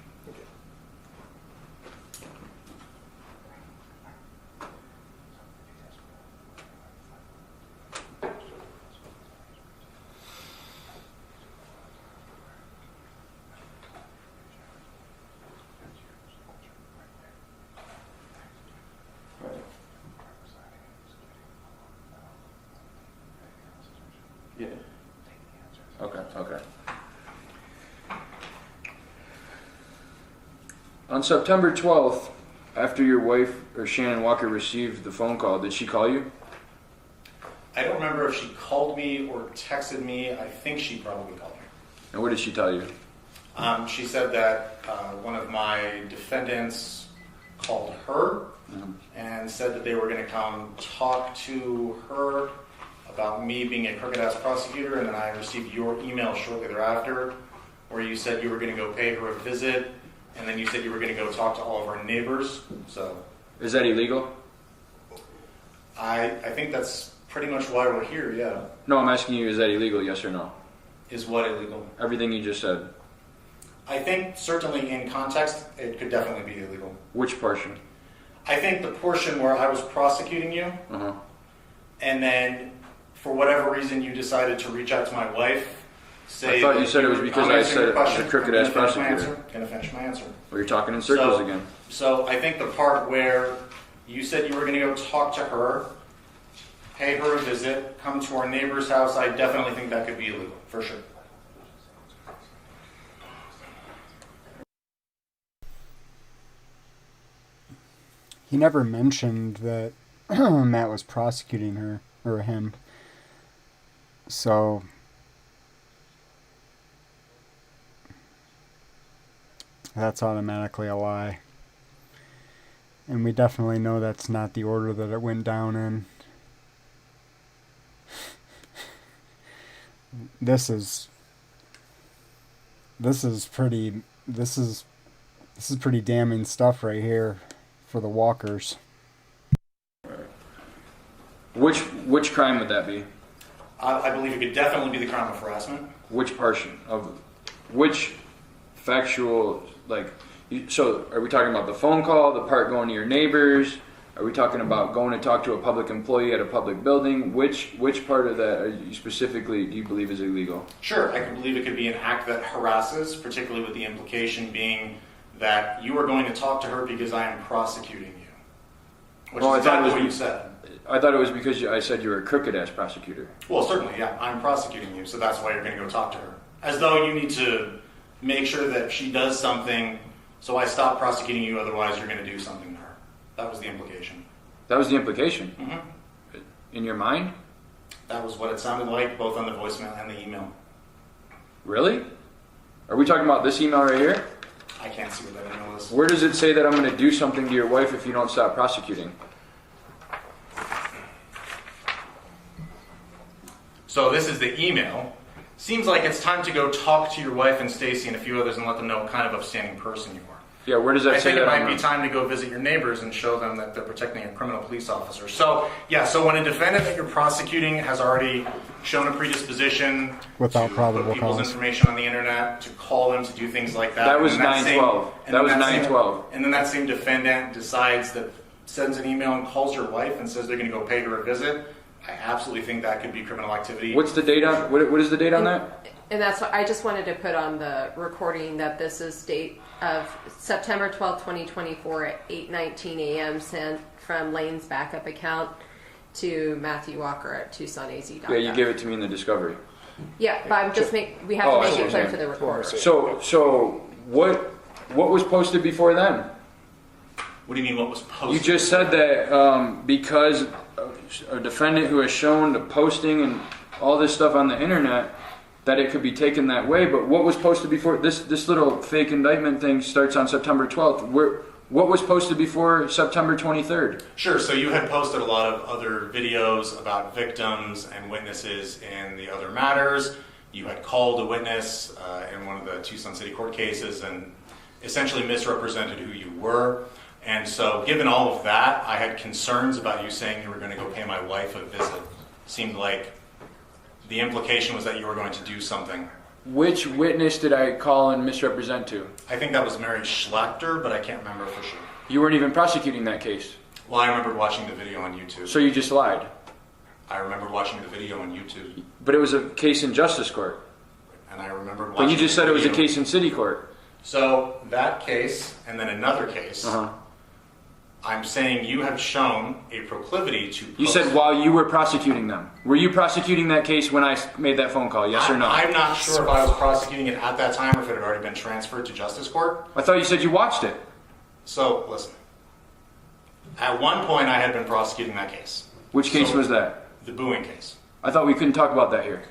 Yeah. Okay, okay. On September 12th, after your wife or Shannon Walker received the phone call, did she call you? I don't remember if she called me or texted me. I think she probably called me. And what did she tell you? She said that one of my defendants called her and said that they were going to come talk to her about me being a crooked-ass prosecutor, and then I received your email shortly thereafter where you said you were going to go pay her a visit, and then you said you were going to go talk to all of our neighbors. So, is that illegal? I think that's pretty much why we're here, yeah. No, I'm asking you, is that illegal, yes or no? Is what illegal? Everything you just said. I think certainly in context, it could definitely be illegal. Which portion? I think the portion where I was prosecuting you, and then for whatever reason you decided to reach out to my wife, say... I thought you said it was because I said it was a crooked-ass prosecutor. Going to finish my answer. Well, you're talking in circles again. So I think the part where you said you were going to go talk to her, pay her a visit, come to our neighbor's house, I definitely think that could be illegal, for sure. He never mentioned that Matt was prosecuting her, or him. So, that's automatically a lie. And we definitely know that's not the order that it went down in. This is pretty damning stuff right here for the Walkers. Which crime would that be? I believe it could definitely be the crime of harassment. Which portion of which factual, so are we talking about the phone call, the part going to your neighbors? Are we talking about going to talk to a public employee at a public building? Which part of that are you specifically do you believe is illegal? Sure, I can believe it could be an act that harasses, particularly with the implication being that you are going to talk to her because I am prosecuting you. Which is exactly what you said. I thought it was because I said you were a crooked-ass prosecutor. Well, certainly, yeah. I'm prosecuting you, so that's why you're going to go talk to her. As though you need to make sure that she does something, so I stop prosecuting you, otherwise you're going to do something to her. That was the implication. That was the implication? Mm-hmm. In your mind? That was what it sounded like, both on the voicemail and the email. Really? Are we talking about this email right here? I can't see what that email is. Where does it say that I'm going to do something to your wife if you don't stop prosecuting? So this is the email. Seems like it's time to go talk to your wife and Stacy and a few others and let them know what kind of upstanding person you are. Yeah, where does that say that? I think it might be time to go visit your neighbors and show them that they're protecting a criminal police officer. So, yeah, so when a defendant that you're prosecuting has already shown a predisposition without to probable put people's cause information on the internet, to call them, to do things like that. That was 9/12. That was 9/12. And then that same defendant decides that, sends an email and calls your wife and says they're going to go pay her a visit. I absolutely think that could be criminal activity. What's the date on? What is the date on that? And that's what I just wanted to put on the recording that this is date of September 12th, 2024 at 8:19 a.m. sent from Lane's backup account to Matthew Walker at tucsonaz.gov. Yeah, you gave it to me in the discovery. Yeah, but I'm just we have to make it clear for the recorder. So what was posted before then? What do you mean what was posted? You just said that because a defendant who has shown the posting and all this stuff on the internet, that it could be taken that way. But what was posted before this little fake indictment thing starts on September 12th? What was posted before September 23rd? Sure. So you had posted a lot of other videos about victims and witnesses in the other matters. You had called a witness in one of the Tucson City Court cases and essentially misrepresented who you were. And so given all of that, I had concerns about you saying you were going to go pay my wife a visit. Seemed like the implication was that you were going to do something. Which witness did I call and misrepresent to? I think that was Mary Schlachter, but I can't remember for sure. You weren't even prosecuting that case. Well, I remember watching the video on YouTube. So you just lied. I remember watching the video on YouTube. But it was a case in justice court. And I remember watching. But you just said it was a case in city court. So that case, and then another case, I'm saying you have shown a proclivity to... You said while you were prosecuting them. Were you prosecuting that case when I made that phone call, yes or no? I'm not sure if I was prosecuting it at that time or if it had already been transferred to justice court. I thought you said you watched it. So, listen. At one point, I had been prosecuting that case. Which case was that? The booing case. I thought we couldn't talk about that here.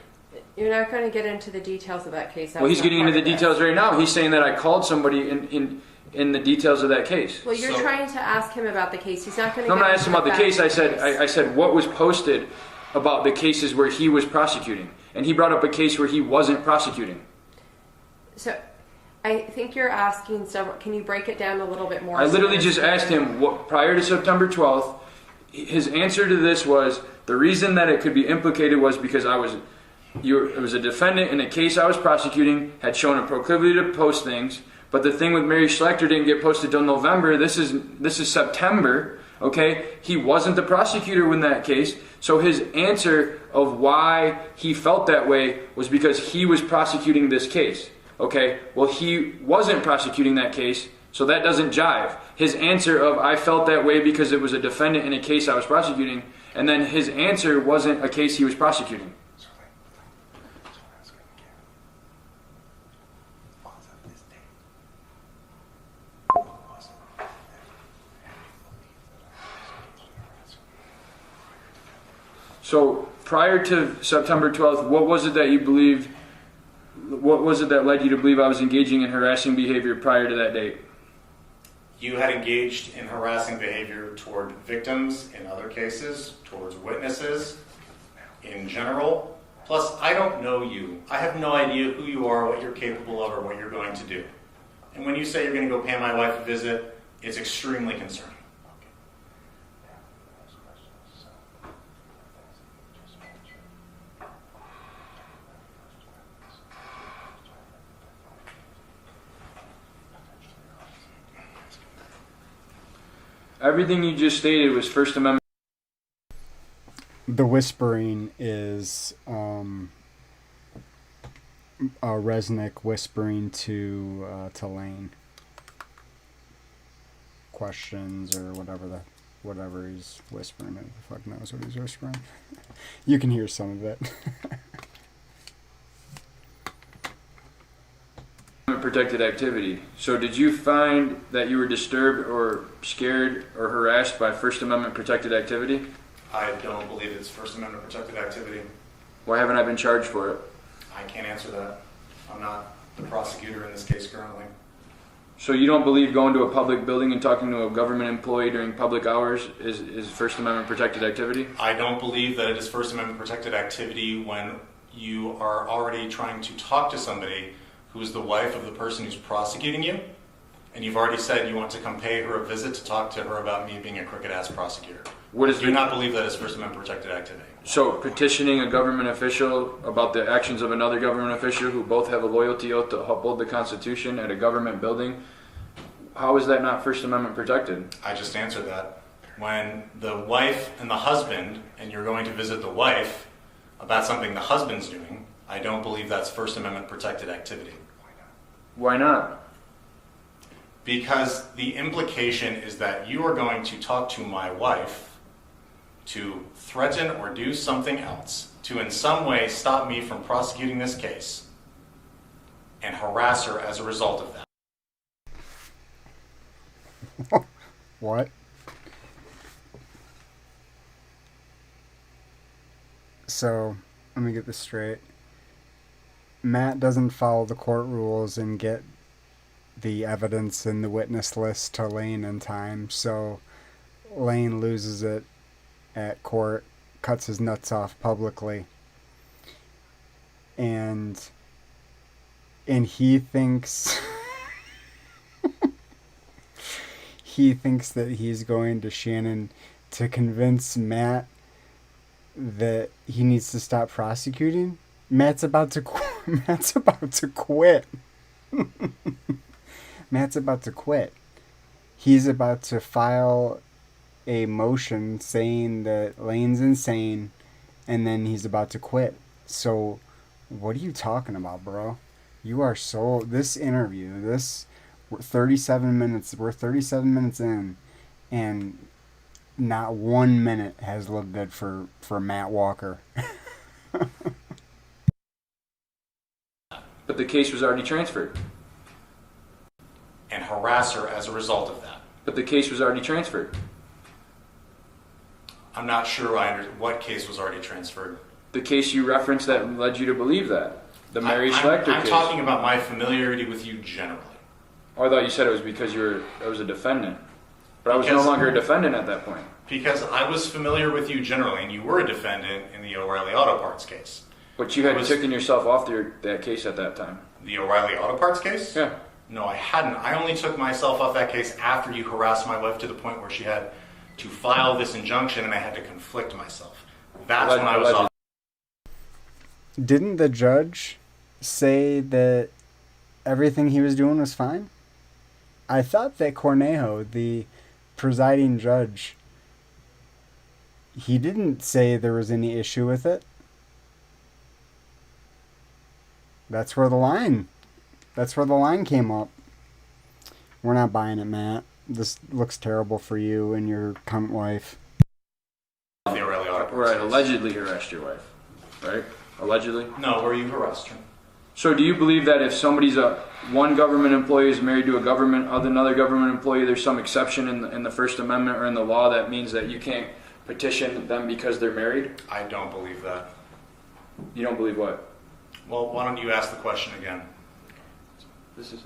You're not going to get into the details of that case. Well, he's getting into the details right now. He's saying that I called somebody in the details of that case. Well, you're trying to ask him about the case. He's not going to. No, I'm not asking about the case. I said what was posted about the cases where he was prosecuting, and he brought up a case where he wasn't prosecuting. So, I think you're asking several. Can you break it down a little bit more? I literally just asked him what prior to September 12th. His answer to this was the reason that it could be implicated was because it was a defendant in a case I was prosecuting, had shown a proclivity to post things, but the thing with Mary Schlechter didn't get posted till November. This is September, okay? He wasn't the prosecutor in that case, so his answer of why he felt that way was because he was prosecuting this case, okay? Well, he wasn't prosecuting that case, so that doesn't jive. His answer of I felt that way because it was a defendant in a case I was prosecuting, and then his answer wasn't a case he was prosecuting. So prior to September 12th, what was it that you believed? What was it that led you to believe I was engaging in harassing behavior prior to that date? You had engaged in harassing behavior toward victims in other cases, towards witnesses in general. Plus, I don't know you. I have no idea who you are, what you're capable of, or what you're going to do. And when you say you're going to go pay my wife a visit, it's extremely concerning. Everything you just stated was First Amendment. The whispering is Resnick whispering to Lane questions or whatever he's whispering. Who the fuck knows what he's whispering? You can hear some of it. Protected activity. So did you find that you were disturbed or scared or harassed by First Amendment protected activity? I don't believe it's First Amendment protected activity. Why haven't I been charged for it? I can't answer that. I'm not the prosecutor in this case currently. So you don't believe going to a public building and talking to a government employee during public hours is First Amendment protected activity? I don't believe that it is First Amendment protected activity when you are already trying to talk to somebody who is the wife of the person who's prosecuting you, and you've already said you want to come pay her a visit to talk to her about me being a crooked-ass prosecutor. Do you not believe that is First Amendment protected activity? So petitioning a government official about the actions of another government official who both have a loyalty oath to uphold the Constitution at a government building, how is that not First Amendment protected? I just answered that. When the wife and the husband, and you're going to visit the wife about something the husband's doing, I don't believe that's First Amendment protected activity. Why not? Because the implication is that you are going to talk to my wife to threaten or do something else to in some way stop me from prosecuting this case and harass her as a result of that. What? So, let me get this straight. Matt doesn't follow the court rules and get the evidence in the witness list to Lane in time, so Lane loses it at court, cuts his nuts off publicly, and he thinks that he's going to Shannon to convince Matt that he needs to stop prosecuting. Matt's about to quit. Matt's about to quit. He's about to file a motion saying that Lane's insane, and then he's about to quit. So, what are you talking about, bro? You are so... This interview, we're 37 minutes in, and not 1 minute has looked good for Matt Walker. But the case was already transferred. And harass her as a result of that. But the case was already transferred. I'm not sure what case was already transferred. The case you referenced that led you to believe that. The Mary Schlechter case. I'm talking about my familiarity with you generally. Oh, I thought you said it was because I was a defendant. But I was no longer a defendant at that point. Because I was familiar with you generally, and you were a defendant in the O'Reilly Auto Parts case. But you had taken yourself off that case at that time. The O'Reilly Auto Parts case? Yeah. No, I hadn't. I only took myself off that case after you harassed my wife to the point where she had to file this injunction and I had to conflict myself. That's when I was off. Didn't the judge say that everything he was doing was fine? I thought that Cornejo, the presiding judge, he didn't say there was any issue with it. That's where the line came up. We're not buying it, Matt. This looks terrible for you and your cunt wife. The O'Reilly Auto Parts Where I case. allegedly harassed your wife, right? Allegedly? No, where you harassed her. So do you believe that if somebody's one government employee is married to another government employee, there's some exception in the First Amendment or in the law that means that you can't petition them because they're married? I don't believe that. You don't believe what? Well, why don't you ask the question again? This is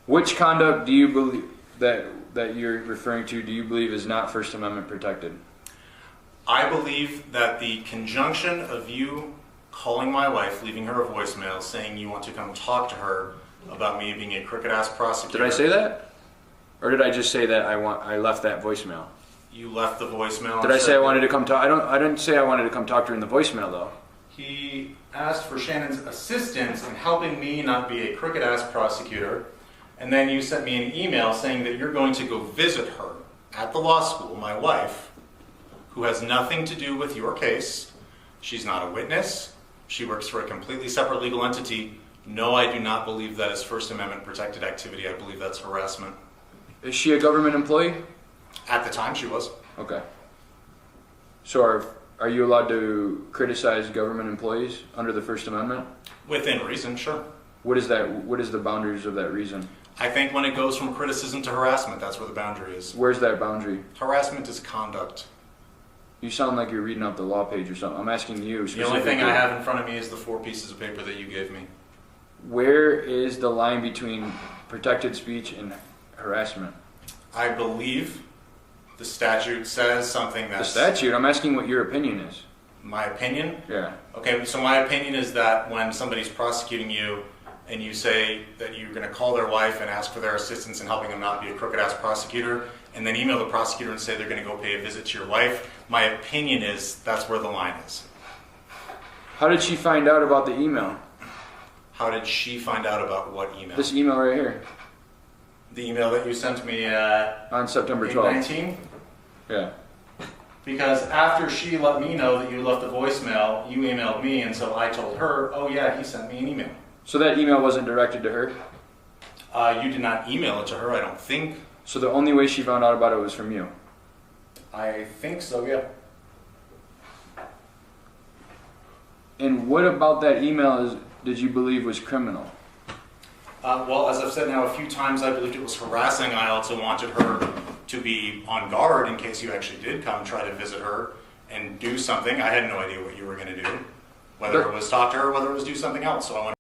Which conduct do you believe that you're referring to, do you believe is not First Amendment protected? I believe that the conjunction of you calling my wife, leaving her a voicemail, saying you want to come talk to her about me being a crooked-ass prosecutor. Did I say that? Or did I just say that I left that voicemail? You left the voicemail. Did I say I wanted to come talk? I didn't say I wanted to come talk to her in the voicemail, though. He asked for Shannon's assistance in helping me not be a crooked-ass prosecutor. And then you sent me an email saying that you're going to go visit her at the law school, my wife, who has nothing to do with your case. She's not a witness. She works for a completely separate legal entity. No, I do not believe that is First Amendment protected activity. I believe that's harassment. Is she a government employee? At the time, she was. Okay. So are you allowed to criticize government employees under the First Amendment? Within reason, sure. What is that? What is the boundaries of that reason? I think when it goes from criticism to harassment, that's where the boundary is. Where's that boundary? Harassment is conduct. You sound like you're reading off the law page or something. I'm asking you specifically. The only thing I have in front of me is the 4 pieces of paper that you gave me. Where is the line between protected speech and harassment? I believe the statute says something that's... The statute? I'm asking what your opinion is. My opinion? Yeah. Okay, so my opinion is that when somebody's prosecuting you and you say that you're going to call their wife and ask for their assistance in helping them not be a crooked-ass prosecutor, and then email the prosecutor and say they're going to go pay a visit to your wife, my opinion is that's where the line is. How did she find out about the email? How did she find out about what email? This email right here. The email that you sent me on September 12th. 8/19? Yeah. Because after she let me know that you left a voicemail, you emailed me, and so I told her, oh yeah, he sent me an email. So that email wasn't directed to her? You did not email it to her, I don't think. So the only way she found out about it was from you? I think so, yeah. And what about that email did you believe was criminal? Well, as I've said now a few times, I believed it was harassing. I also wanted her to be on guard in case you actually did come try to visit her and do something. I had no idea what you were going to do, whether it was talk to her, whether it was do something else. So I wanted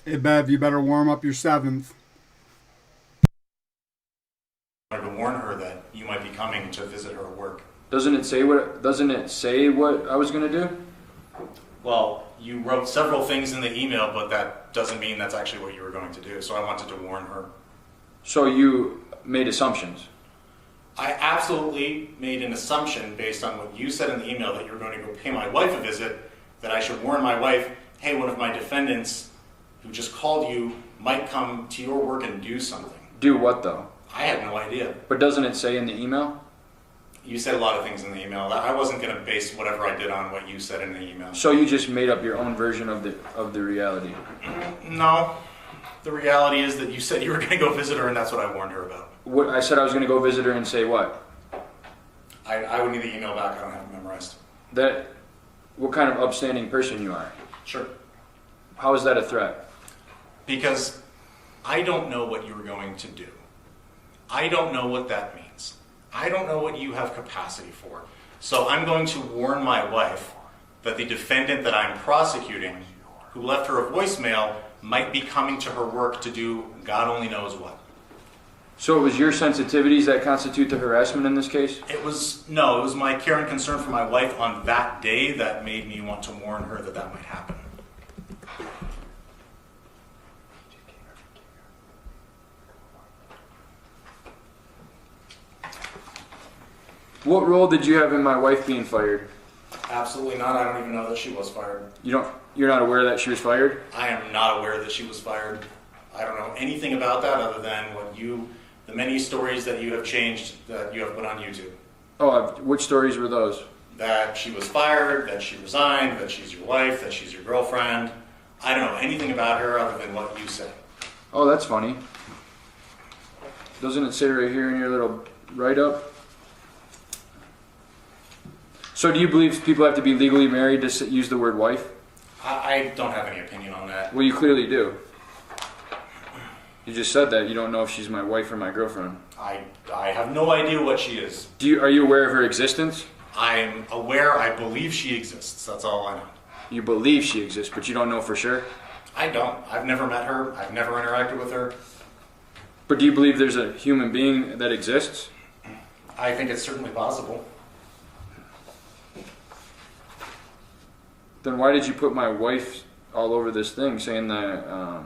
Hey, Bev, you better warm up your 7th. to warn her that you might be coming to visit her at work. Doesn't it say what I was going to do? Well, you wrote several things in the email, but that doesn't mean that's actually what you were going to do. So I wanted to warn her. So you made assumptions. I absolutely made an assumption based on what you said in the email that you were going to go pay my wife a visit, that I should warn my wife, hey, one of my defendants who just called you might come to your work and do something. Do what though? I had no idea. But doesn't it say in the email? You said a lot of things in the email. I wasn't going to base whatever I did on what you said in the email. So you just made up your own version of the reality? No. The reality is that you said you were going to go visit her, and that's what I warned her about. What I said I was going to go visit her and say what? I would need the email back. I don't have it memorized. What kind of upstanding person you are? Sure. How is that a threat? Because I don't know what you're going to do. I don't know what that means. I don't know what you have capacity for. So I'm going to warn my wife that the defendant that I'm prosecuting, who left her a voicemail, might be coming to her work to do God only knows what. So it was your sensitivities that constitute the harassment in this case? It was my care and concern for my wife on that day that made me want to warn her that that might happen. What role did you have in my wife being fired? Absolutely not. I don't even know that she was fired. You're not aware that she was fired? I am not aware that she was fired. I don't know anything about that other than the many stories that you have changed, that you have put on YouTube. Oh, which stories were those? That she was fired, that she resigned, that she's your wife, that she's your girlfriend. I don't know anything about her other than what you said. Oh, that's funny. Doesn't it say right here in your little write-up? So do you believe people have to be legally married to use the word wife? I don't have any opinion on that. Well, you clearly do. You just said that. You don't know if she's my wife or my girlfriend. I have no idea what she is. Are you aware of her existence? I'm aware, I believe she exists. That's all I know. You believe she exists, but you don't know for sure? I don't. I've never met her. I've never interacted with her. But do you believe there's a human being that exists? I think it's certainly possible. Then why did you put my wife all over this thing, saying that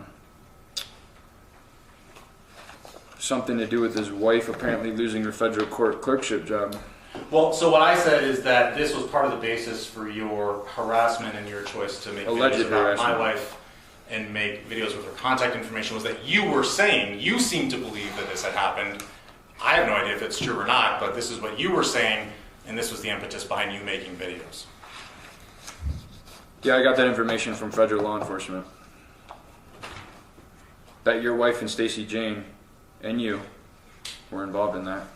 something to do with his wife apparently losing her federal court clerkship job? Well, so what I said is that this was part of the basis for your harassment and your choice to make Alleged videos about harassment. my wife and make videos with her contact information, was that you were saying, you seem to believe that this had happened. I have no idea if it's true or not, but this is what you were saying, and this was the impetus behind you making videos. Yeah, I got that information from federal law enforcement. That your wife and Stacey Jane and you were involved in that.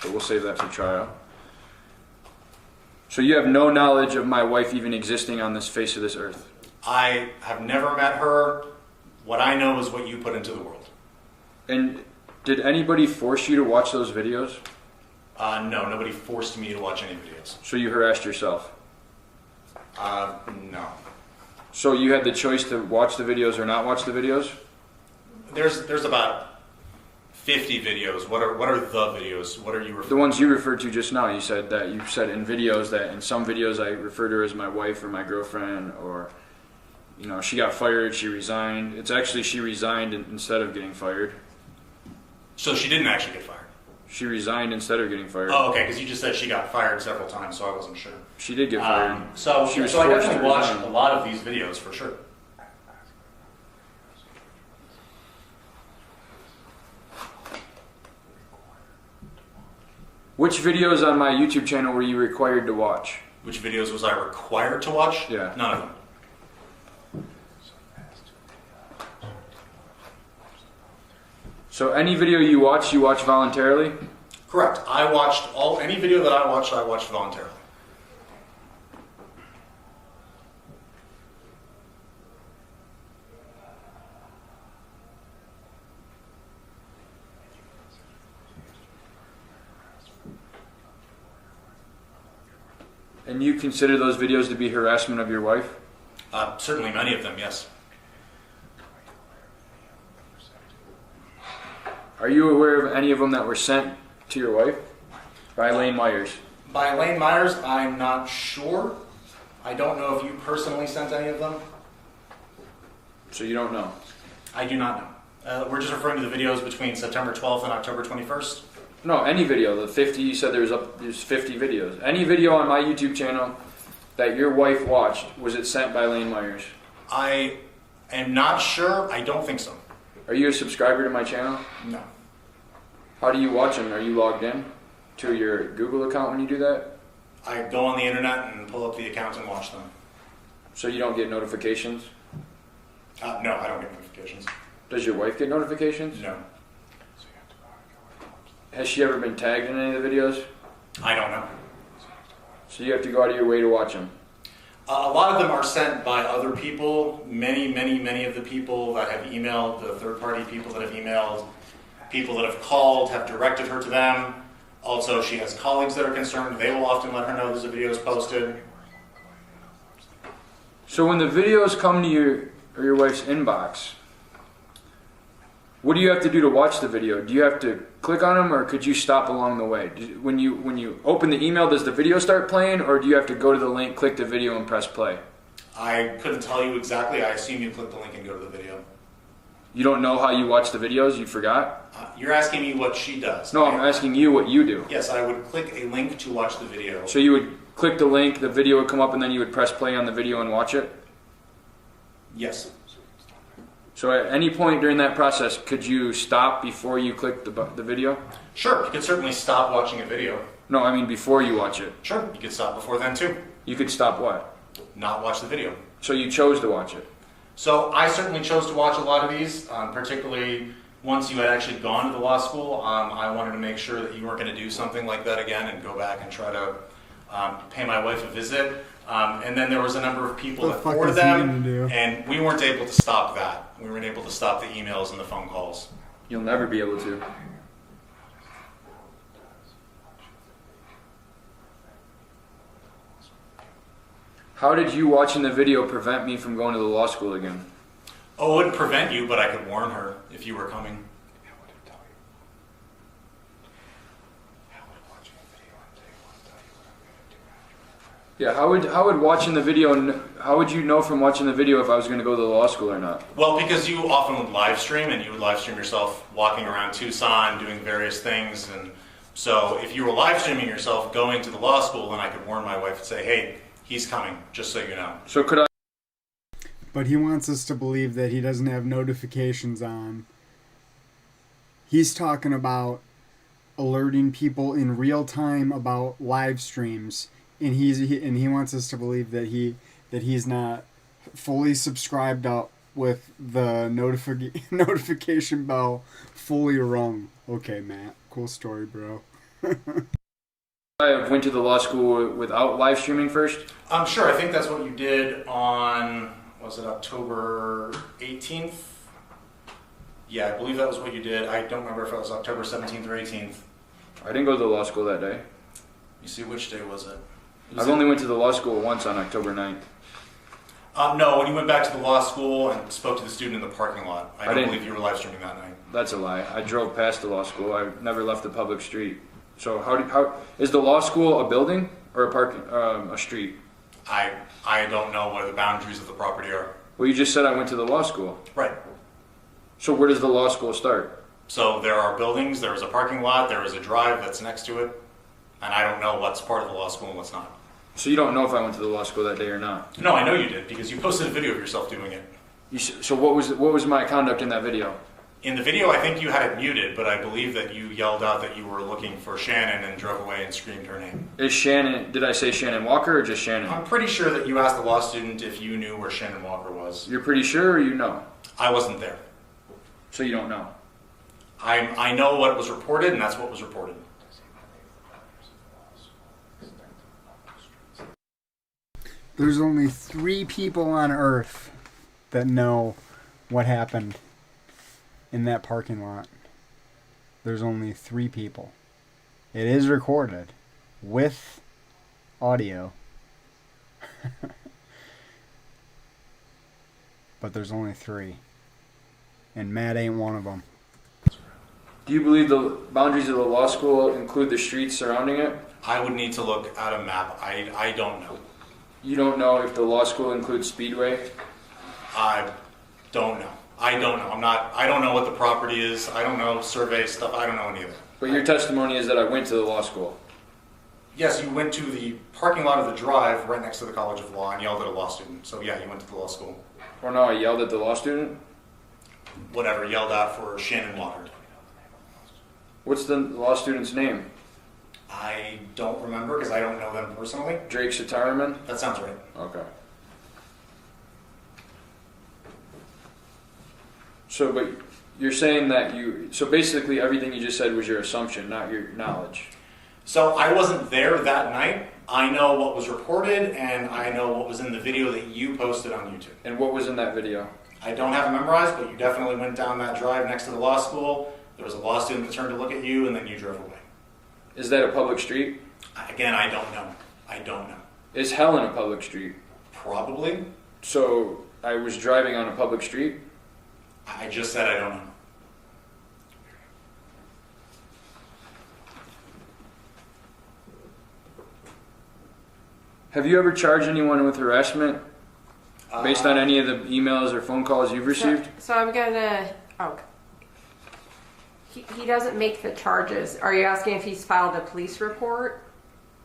But we'll save that for trial. So you have no knowledge of my wife even existing on this face of this earth? I have never met her. What I know is what you put into the world. And did anybody force you to watch those videos? No, nobody forced me to watch any videos. So you harassed yourself? No. So you had the choice to watch the videos or not watch the videos? There's about 50 videos. What are the videos? What are you referring to? The ones you referred to just now. You said in videos that in some videos I referred to her as my wife or my girlfriend, or she got fired, she resigned. It's actually she resigned instead of getting fired. So she didn't actually get fired? She resigned instead of getting fired. Oh, okay, because you just said she got fired several times, so I wasn't sure. She did get fired. So she was I forced definitely to watched resign. a lot of these videos for sure. Which videos on my YouTube channel were you required to watch? Which videos was I required to watch? Yeah. None of them. So any video you watch voluntarily? Correct. Any video that I watched voluntarily. And you consider those videos to be harassment of your wife? Certainly many of them, yes. Are you aware of any of them that were sent to your wife by Elaine Myers? By Elaine Myers, I'm not sure. I don't know if you personally sent any of them. So you don't know? I do not know. We're just referring to the videos between September 12th and October 21st. No, any video. The 50, you said there's 50 videos. Any video on my YouTube channel that your wife watched, was it sent by Elaine Myers? I am not sure. I don't think so. Are you a subscriber to my channel? No. How do you watch them? Are you logged in to your Google account when you do that? I go on the internet and pull up the account and watch them. So you don't get notifications? No, I don't get notifications. Does your wife get notifications? No. Has she ever been tagged in any of the videos? I don't know. So you have to go out of your way to watch them? A lot of them are sent by other people. Many of the people that have emailed, the third-party people that have emailed, people that have called, have directed her to them. Also, she has colleagues that are concerned. They will often let her know there's a video posted. So when the videos come to your wife's inbox, what do you have to do to watch the video? Do you have to click on them, or could you stop along the way? When you open the email, does the video start playing, or do you have to go to the link, click the video, and press play? I couldn't tell you exactly. I assume you click the link and go to the video. You don't know how you watch the videos? You forgot? You're asking me what she does. No, I'm asking you what you do. Yes, I would click a link to watch the video. So you would click the link, the video would come up, and then you would press play on the video and watch it? Yes. So at any point during that process, could you stop before you click the video? Sure, you could certainly stop watching a video. No, I mean before you watch it. Sure, you could stop before then too. You could stop what? Not watch the video. So you chose to watch it? So I certainly chose to watch a lot of these, particularly once you had actually gone to the law school. I wanted to make sure that you weren't going to do something like that again and go back and try to pay my wife a visit. And then there was a number of people that forwarded them, and we weren't able to stop that. We weren't able to stop the emails and the phone calls. You'll never be able to. How did you watching the video prevent me from going to the law school again? Oh, it wouldn't prevent you, but I could warn her if you were coming. Yeah, how would watching the video, how would you know from watching the video if I was going to go to the law school or not? Well, because you often would live stream, and you would live stream yourself walking around Tucson, doing various things, and so if you were live streaming yourself going to the law school, then I could warn my wife and say, hey, he's coming, just so you know. So could I? But he wants us to believe that he doesn't have notifications on. He's talking about alerting people in real time about live streams. And he wants us to believe that he's not fully subscribed up with the notification bell fully rung. Okay, Matt, cool story, bro. I went to the law school without live streaming first? Sure, I think that's what you did on, was it October 18th? Yeah, I believe that was what you did. I don't remember if it was October 17th or 18th. I didn't go to the law school that day. You see, which day was it? I've only went to the law school once on October 9th. No, when you went back to the law school and spoke to the student in the parking lot. I don't believe you were live streaming that night. That's a lie. I drove past the law school. I never left the public street. So how is the law school a building or a street? I don't know what the boundaries of the property are. Well, you just said I went to the law school. Right. So where does the law school start? So there are buildings, there is a parking lot, there is a drive that's next to it, and I don't know what's part of the law school and what's not. So you don't know if I went to the law school that day or not? No, I know you did, because you posted a video of yourself doing it. So what was my conduct in that video? In the video, I think you had it muted, but I believe that you yelled out that you were looking for Shannon and drove away and screamed her name. Is Shannon, did I say Shannon Walker or just Shannon? I'm pretty sure that you asked the law student if you knew where Shannon Walker was. You're pretty sure or you know? I wasn't there. So you don't know? I know what was reported, and that's what was reported. There's only 3 people on Earth that know what happened in that parking lot. There's only 3 people. It is recorded with audio. But there's only 3. And Matt ain't one of them. Do you believe the boundaries of the law school include the streets surrounding it? I would need to look at a map. I don't know. You don't know if the law school includes Speedway? I don't know. I don't know. I don't know what the property is. I don't know survey stuff. I don't know any of it. But your testimony is that I went to the law school. Yes, you went to the parking lot of the drive right next to the College of Law and yelled at a law student. So yeah, you went to the law school. Or no, I yelled at the law student? Whatever, yelled out for Shannon Watard. What's the law student's name? I don't remember because I don't know them personally. Drake Sataraman? That sounds right. Okay. So, but you're saying that so basically everything you just said was your assumption, not your knowledge. So I wasn't there that night. I know what was reported and I know what was in the video that you posted on YouTube. And what was in that video? I don't have it memorized, but you definitely went down that drive next to the law school. There was a law student that turned to look at you and then you drove away. Is that a public street? Again, I don't know. I don't know. Is Helen a public street? Probably. So I was driving on a public street? I just said I don't know. Have you ever charged anyone with harassment based on any of the emails or phone calls you've received? So I'm gonna. Oh, he doesn't make the charges. Are you asking if he's filed a police report?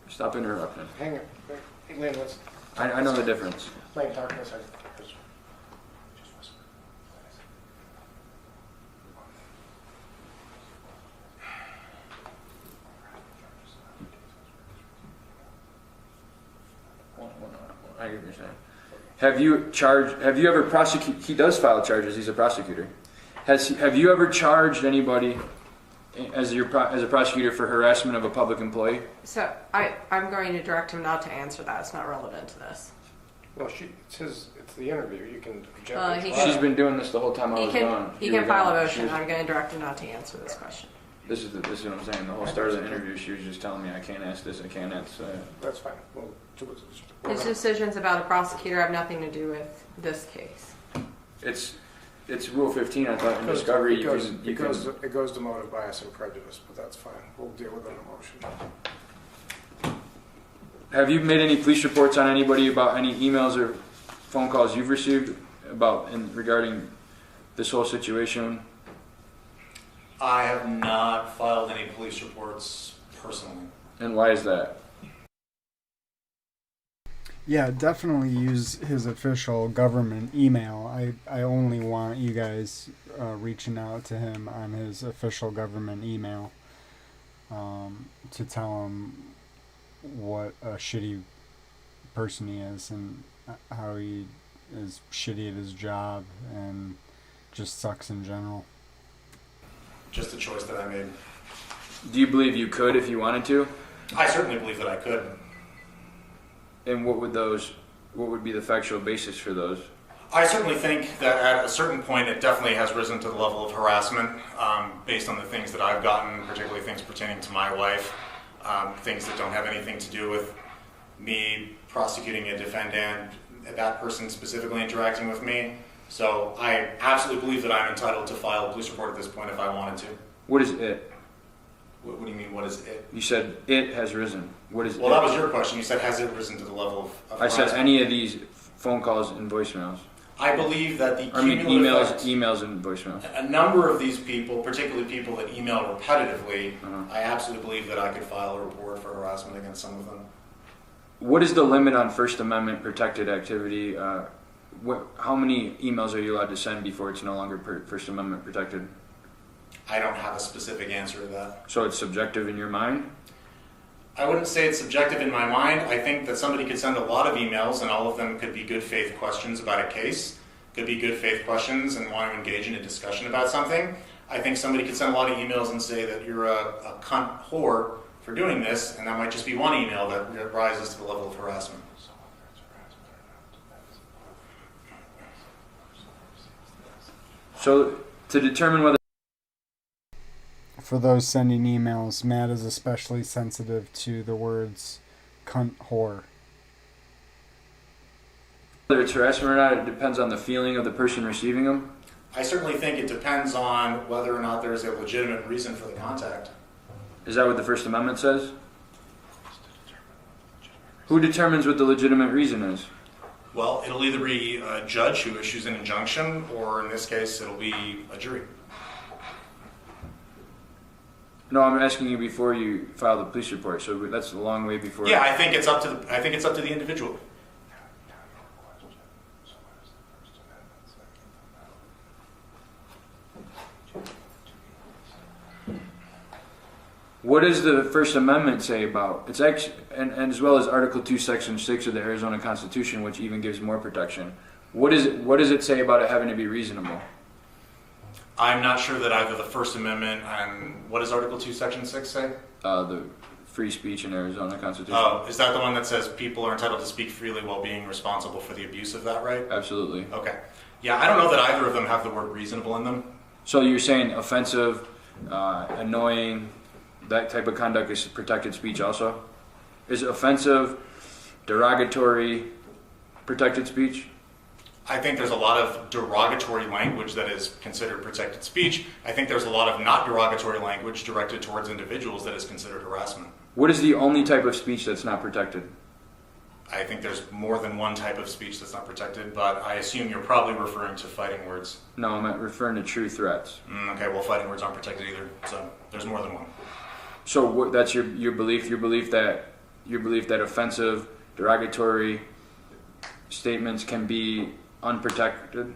Stop interrupting. Hang on. Hey, Lynn, let's... I know the difference. Lynn, talk to us. I get what you're saying. Have you ever prosecuted? He does file charges. He's a prosecutor. Have you ever charged anybody as a prosecutor for harassment of a public employee? So I'm going to direct him not to answer that. It's not relevant to this. Well, it's the interview. You can object. She's been doing this the whole time I was gone. He can file a motion. I'm going to direct him not to answer this question. This is what I'm saying. The whole start of the interview, she was just telling me I can't ask this, I can't ask that. That's fine. His decisions about a prosecutor have nothing to do with this case. It's Rule 15. I thought in discovery it goes to motive, bias, and prejudice, but that's fine. We'll deal with it in a motion. Have you made any police reports on anybody about any emails or phone calls you've received regarding this whole situation? I have not filed any police reports personally. And why is that? Yeah, definitely use his official government email. I only want you guys reaching out to him on his official government email to tell him what a shitty person he is and how he is shitty at his job and just sucks in general. Just a choice that I made. Do you believe you could if you wanted to? I certainly believe that I could. And what would be the factual basis for those? I certainly think that at a certain point it definitely has risen to the level of harassment based on the things that I've gotten, particularly things pertaining to my wife, things that don't have anything to do with me prosecuting a defendant, that person specifically interacting with me. So I absolutely believe that I'm entitled to file a police report at this point if I wanted to. What is it? What do you mean, what is it? You said it has risen. What is it? Well, that was your question. You said, has it risen to the level of I said harassment? any of these phone calls and voicemails. I believe that the cumulative effect, emails and voicemails. a number of these people, particularly people that email repetitively, I absolutely believe that I could file a report for harassment against some of them. What is the limit on First Amendment protected activity? How many emails are you allowed to send before it's no longer First Amendment protected? I don't have a specific answer to that. So it's subjective in your mind? I wouldn't say it's subjective in my mind. I think that somebody could send a lot of emails and all of them could be good faith questions about a case, could be good faith questions and want to engage in a discussion about something. I think somebody could send a lot of emails and say that you're a cunt whore for doing this, and that might just be one email that rises to the level of harassment. So to determine whether For those sending emails, Matt is especially sensitive to the words cunt whore. Whether it's harassment or not, it depends on the feeling of the person receiving them. I certainly think it depends on whether or not there's a legitimate reason for the contact. Is that what the First Amendment says? Who determines what the legitimate reason is? Well, it'll either be a judge who issues an injunction, or in this case, it'll be a jury. No, I'm asking you before you file the police report, so that's a long way before. Yeah, I think it's up to the individual. What does the First Amendment say about it's actually, and as well as Article 2, Section 6 of the Arizona Constitution, which even gives more protection? What does it say about it having to be reasonable? I'm not sure that either the First Amendment and what does Article 2, Section 6 say? The free speech in Arizona Constitution. Oh, is that the one that says people are entitled to speak freely while being responsible for the abuse of that right? Absolutely. Okay. Yeah, I don't know that either of them have the word reasonable in them. So you're saying offensive, annoying, that type of conduct is protected speech also? Is offensive, derogatory, protected speech? I think there's a lot of derogatory language that is considered protected speech. I think there's a lot of not derogatory language directed towards individuals that is considered harassment. What is the only type of speech that's not protected? I think there's more than one type of speech that's not protected, but I assume you're probably referring to fighting words. No, I'm referring to true threats. Okay, well, fighting words aren't protected either, so there's more than one. So that's your belief? Your belief that offensive, derogatory statements can be unprotected?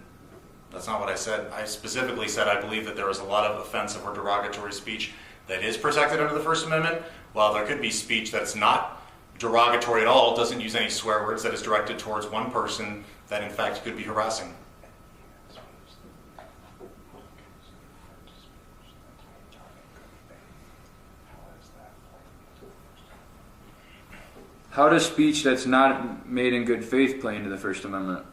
That's not what I said. I specifically said I believe that there is a lot of offensive or derogatory speech that is protected under the First Amendment, while there could be speech that's not derogatory at all, doesn't use any swear words, that is directed towards one person that in fact could be harassing. How does speech that's not made in good faith play into the First Amendment?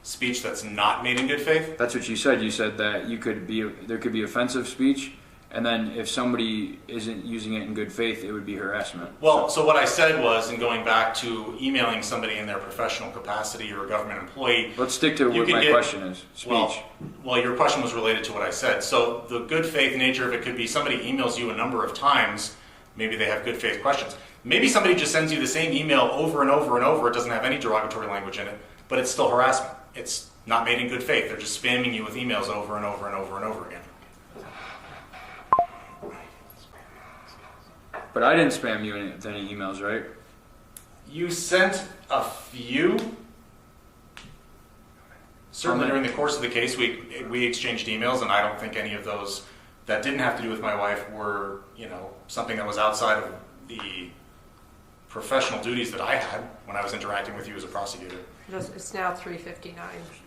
Speech that's not made in good faith? That's what you said. You said that there could be offensive speech, and then if somebody isn't using it in good faith, it would be harassment. Well, so what I said was, in going back to emailing somebody in their professional capacity or a government employee... Let's stick to what my question is, speech. Well, your question was related to what I said. So the good faith nature of it could be somebody emails you a number of times, maybe they have good faith questions. Maybe somebody just sends you the same email over and over and over, it doesn't have any derogatory language in it, but it's still harassment. It's not made in good faith. They're just spamming you with emails over and over and over and over again. But I didn't spam you with any emails, right? You sent a few. Certainly during the course of the case, we exchanged emails, and I don't think any of those that didn't have to do with my wife were, something that was outside of the professional duties that I had when I was interacting with you as a prosecutor. It's now 3:59.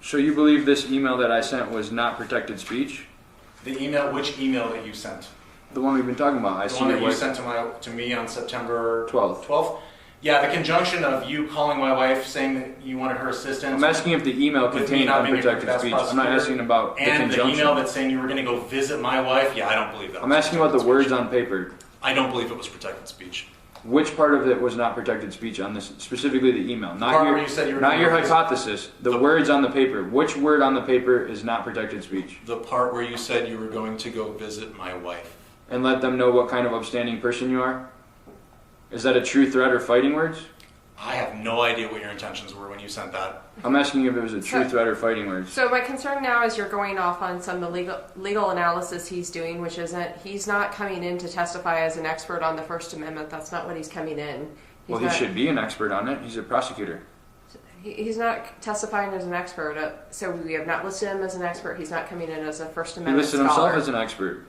So you believe this email that I sent was not protected speech? The email, which email that you sent? The one we've been talking about. The one that you sent to me on September 12th. 12th? Yeah, the conjunction of you calling my wife saying that you wanted her assistance. I'm asking if the email contained unprotected speech. I'm not asking about the conjunction. And the email that's saying you were going to go visit my wife, yeah, I don't believe that. I'm asking about the words on paper. I don't believe it was protected speech. Which part of it was not protected speech on this, specifically the email? Not your hypothesis. The words on the paper. Which word on the paper is not protected speech? The part where you said you were going to go visit my wife. And let them know what kind of upstanding person you are? Is that a true threat or fighting words? I have no idea what your intentions were when you sent that. I'm asking you if it was a true threat or fighting words. So my concern now is you're going off on some of the legal analysis he's doing, which isn't, he's not coming in to testify as an expert on the First Amendment. That's not what he's coming in. He should be an expert on it. He's a prosecutor. He's not testifying as an expert, so we have not listed him as an expert. He's not coming in as a First Amendment scholar. He listed himself as an expert.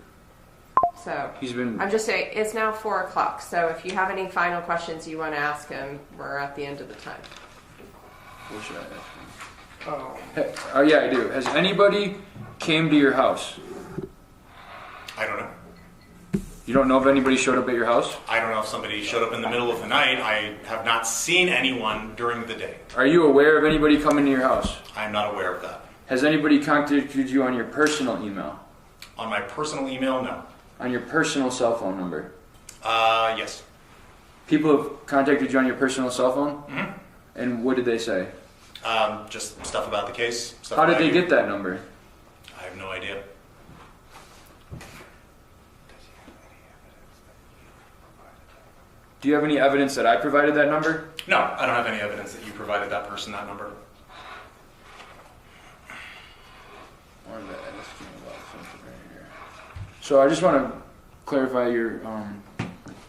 So I'm just saying, it's now 4 o'clock, so if you have any final questions you want to ask him, we're at the end of the time. What should I ask him? Oh yeah, I do. Has anybody came to your house? I don't know. You don't know if anybody showed up at your house? I don't know if somebody showed up in the middle of the night. I have not seen anyone during the day. Are you aware of anybody coming to your house? I'm not aware of that. Has anybody contacted you on your personal email? On my personal email, no. On your personal cell phone number? Yes. People have contacted you on your personal cell phone? Mm-hmm. And what did they say? Just stuff about the case. Stuff How did about they you. get that number? I have no idea. Do you have any evidence that I provided that number? No, I don't have any evidence that you provided that person that number. So I just want to clarify your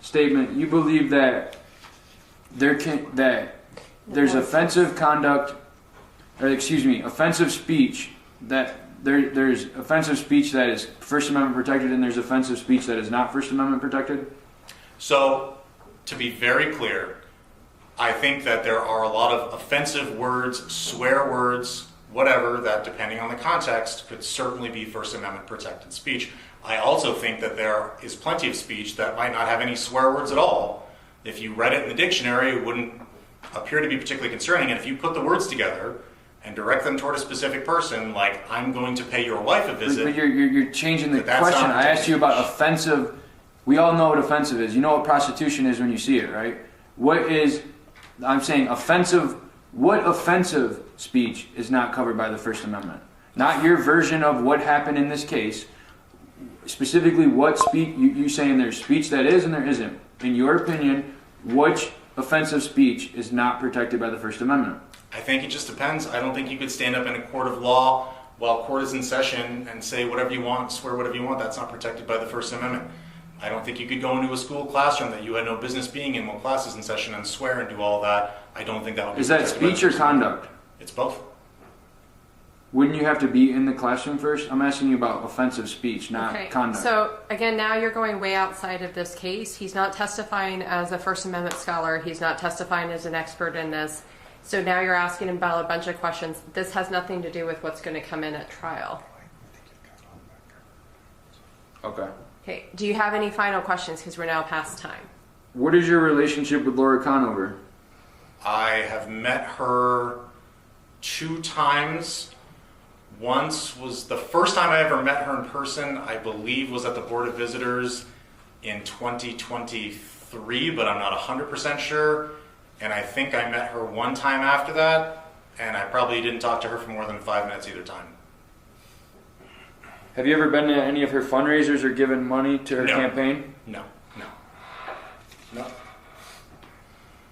statement. You believe that there's offensive conduct, or offensive speech that there's offensive speech that is First Amendment protected, and there's offensive speech that is not First Amendment protected? So, to be very clear, I think that there are a lot of offensive words, swear words, whatever, that depending on the context could certainly be First Amendment protected speech. I also think that there is plenty of speech that might not have any swear words at all. If you read it in the dictionary, it wouldn't appear to be particularly concerning. And if you put the words together and direct them toward a specific person, like, I'm going to pay your wife a visit. But you're changing the question. I asked you about offensive. We all know what offensive is. You know what prostitution is when you see it, right? I'm saying offensive. What offensive speech is not covered by the First Amendment? Not your version of what happened in this case. Specifically, what speech, you're saying there's speech that is and there isn't. In your opinion, which offensive speech is not protected by the First Amendment? I think it just depends. I don't think you could stand up in a court of law while court is in session and say whatever you want, swear whatever you want. That's not protected by the First Amendment. I don't think you could go into a school classroom that you had no business being in while class is in session and swear and do all that. I don't think that would be Is that protected by the speech or First Amendment. conduct? It's both. Wouldn't you have to be in the classroom first? I'm asking you about offensive speech, not conduct. So again, now you're going way outside of this case. He's not testifying as a First Amendment scholar. He's not testifying as an expert in this. So now you're asking him about a bunch of questions. This has nothing to do with what's going to come in at trial. Okay. Okay. Do you have any final questions? Because we're now past time. What is your relationship with Laura Conover? I have met her 2 times. Once was the first time I ever met her in person, I believe, was at the Board of Visitors in 2023, but I'm not 100% sure. And I think I met her 1 time after that, and I probably didn't talk to her for more than 5 minutes either time. Have you ever been to any of her fundraisers or given money to her campaign? No.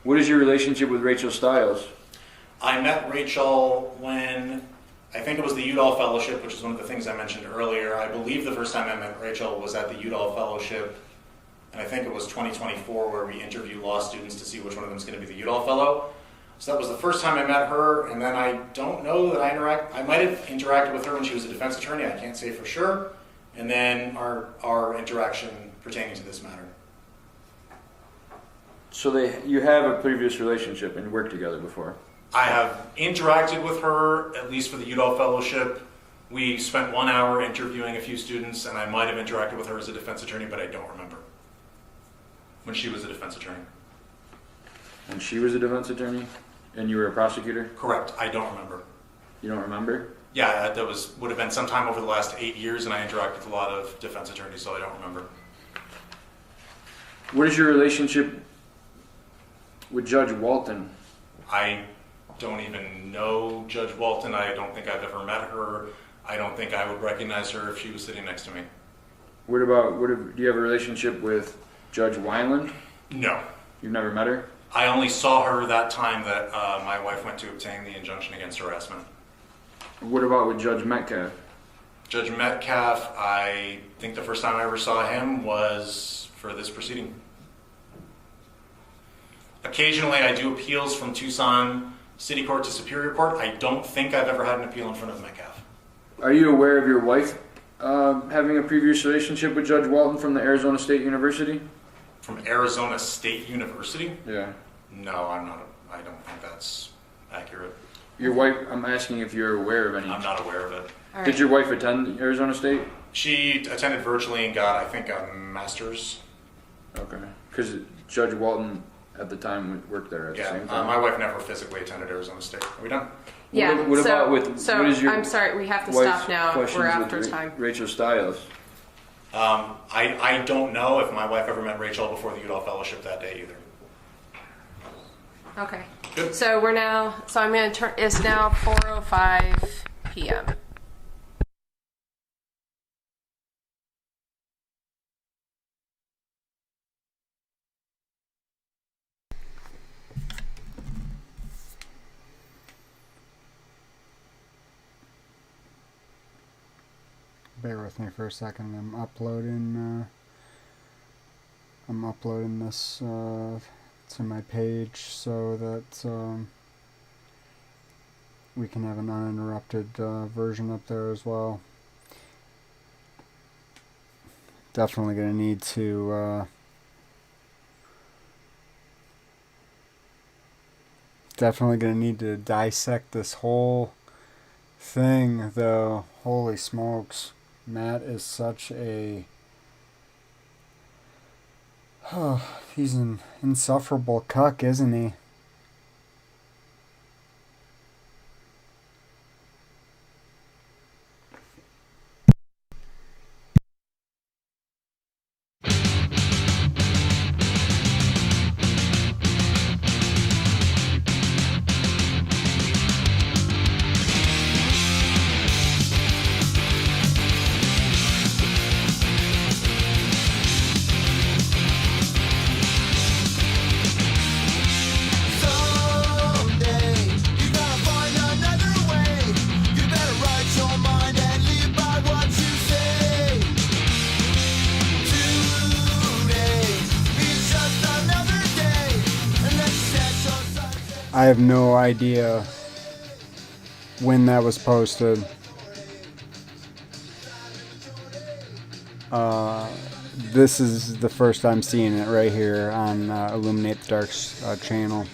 What is your relationship with Rachel Stiles? I met Rachel when, I think it was the Udall Fellowship, which is one of the things I mentioned earlier. I believe the first time I met Rachel was at the Udall Fellowship, and I think it was 2024 where we interview law students to see which one of them is going to be the Udall Fellow. So that was the first time I met her, and then I don't know that I might have interacted with her when she was a defense attorney, I can't say for sure, and then our interaction pertaining to this matter. So you have a previous relationship and worked together before? I have interacted with her, at least for the Udall Fellowship. We spent 1 hour interviewing a few students, and I might have interacted with her as a defense attorney, but I don't remember. When she was a defense attorney. When she was a defense attorney? And you were a prosecutor? Correct. I don't remember. You don't remember? Yeah, that would have been sometime over the last 8 years, and I interacted with a lot of defense attorneys, so I don't remember. What is your relationship with Judge Walton? I don't even know Judge Walton. I don't think I've ever met her. I don't think I would recognize her if she was sitting next to me. Do you have a relationship with Judge Wineland? No. You've never met her? I only saw her that time that my wife went to obtain the injunction against harassment. What about with Judge Metcalf? Judge Metcalf, I think the first time I ever saw him was for this proceeding. Occasionally I do appeals from Tucson City Court to Superior Court. I don't think I've ever had an appeal in front of Metcalf. Are you aware of your wife having a previous relationship with Judge Walton from the Arizona State University? From Arizona State University? Yeah. No, I'm not. I don't think that's accurate. Your wife, I'm asking if you're aware of any. I'm not aware of it. Right. Did your wife attend Arizona State? She attended virtually and got, I think, a master's. Okay. Because Judge Walton at the time worked there at the same time. My wife never physically attended Arizona State. Are we done? Yeah. What about with? So what is your I'm sorry, we have to wife's stop now. questions We're after with time. Rachel Stiles. I don't know if my wife ever met Rachel before the Udall Fellowship that day either. Okay. Good. So we're now, so I'm going to turn, it's now 4:05 p.m. Bear with me for a second. I'm uploading this to my page so that we can have an uninterrupted version up there as well. Definitely gonna need to dissect this whole thing, though. Holy smokes. Matt is such a... he's an insufferable cuck, isn't he? I have no idea when that was posted. This is the first I'm seeing it right here on Illuminate the Dark's channel.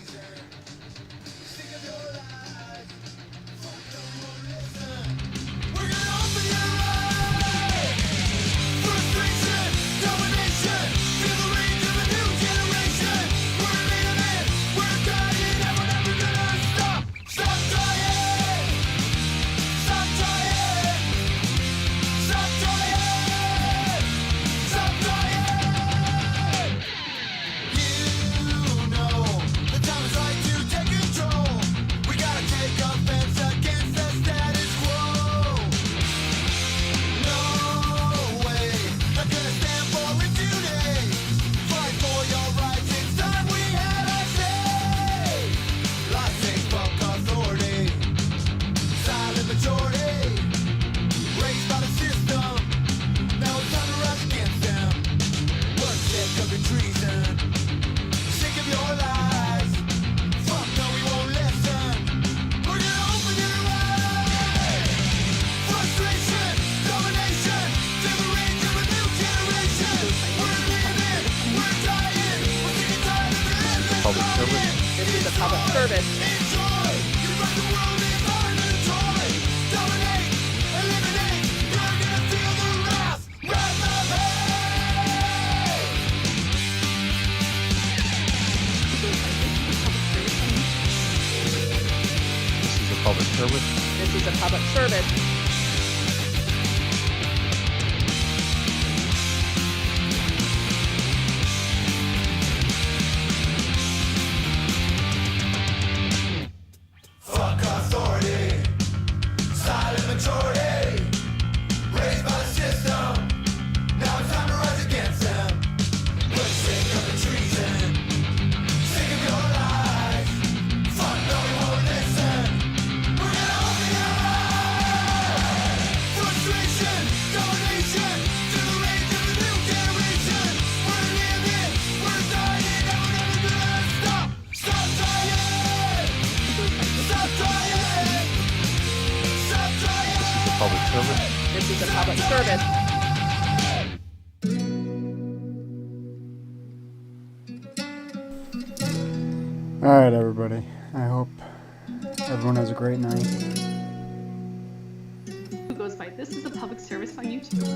This is a public service. This is a public service. This is a public service. Alright, everybody. I hope everyone has a great night. Who goes by, this is a public service on YouTube.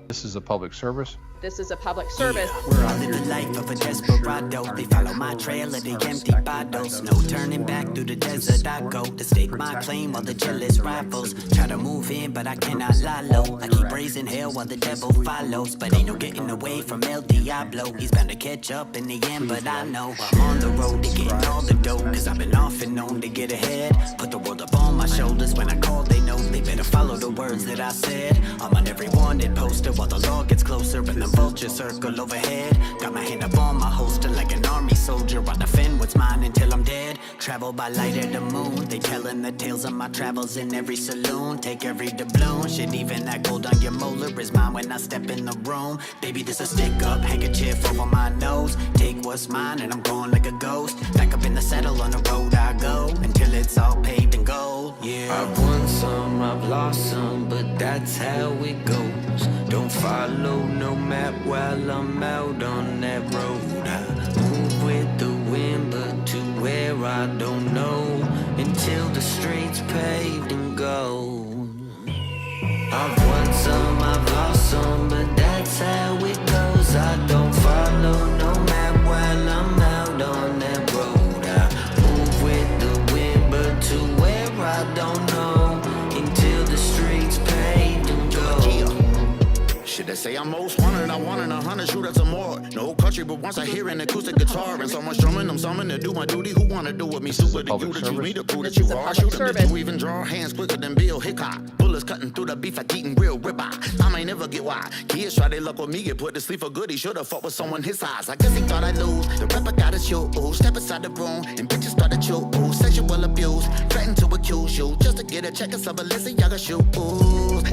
This is a public service. This is a public service. We're all in the life of a desperado. They follow my trail of the empty bottles. No turning back through the desert I go to stake my claim while the jealous rivals try to move in, but I cannot lie low. I keep raising hell while the devil follows, but ain't no getting away from El Diablo. He's bound to catch up in the end, but I know I'm on the road to getting all the dough, cause I've been often known to get ahead. Put the world up on my shoulders. When I call, they know they better follow the words that I said. I'm on every wanted poster while the law gets closer and the vultures circle overhead. Got my hand up on my holster like an army soldier. I'll defend what's mine until I'm dead. Travel by light of the moon. They telling the tales of my travels in every saloon. Take every doubloon. Shit, even that gold on your molar is mine when I step in the room. Baby, this a stick up, handkerchief over my nose. Take what's mine and I'm going like a ghost. Back up in the saddle on the road I go until it's all paved in gold. Yeah, I've won some, I've lost some, but that's how it goes. Don't follow no map while I'm out on that road. I move with the wind, but to where I don't know until the streets paved in gold. I've won some, I've lost some, but that's how it goes. I don't follow no map while I'm out on that road. I move with the wind, but to where I don't know until the streets paved in gold. Shit, they say I'm most wanted, I wanted 100 shooters or more. No country, but once I hear an acoustic guitar and someone strumming, I'm summoned to do my duty. Who wanna do with me? Stupid to you, to choose me to prove that you are. Shoot them, did you even draw hands quicker than Bill Hickok? Bullets cutting through the beef like eating real ribeye. I may never get why kids try their luck with me, get put to sleep for good. He should've fought with someone his size. I guess he thought I'd lose. The rapper got his shoe. Step inside the room and bitches started chew. Sexual abuse, threatened to accuse you just to get a check of some Balenciaga shoe.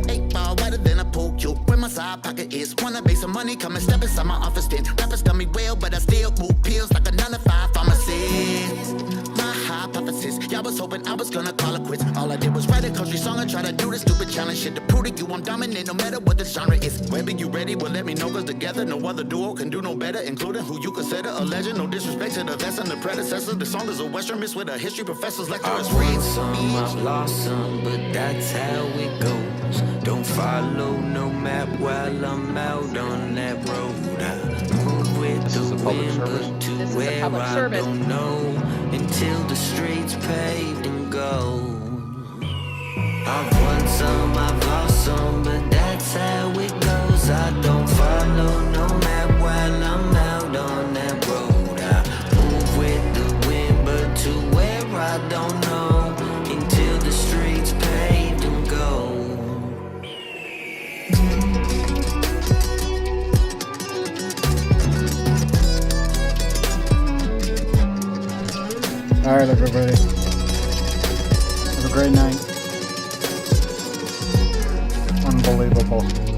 8 ball whiter than a pool cue. Where my side pocket is. Wanna make some money, come and step inside my office then. Rappers done me well, but I still move pills like a 9-to-5 pharmacist. My hypothesis, y'all was hoping I was gonna call it quits. All I did was write a country song and try to do this stupid challenge shit to prove to you I'm dominant no matter what the genre is. Whether you ready, well let me know, cause together no other duo can do no better, including who you consider a legend. No disrespect to the vets and the predecessors. The song is a western mix with a history professor's lecture. I've won some, I've lost some, but that's how it goes. Don't follow no map while I'm out on that road. I move with the wind, but to where I don't know until the streets paved in gold. I've won some, I've lost some, but that's how it goes. I don't follow no map while I'm out on that road. I move with the wind, but to where I don't know until the streets paved in gold. All right, everybody. Have a great night. Unbelievable.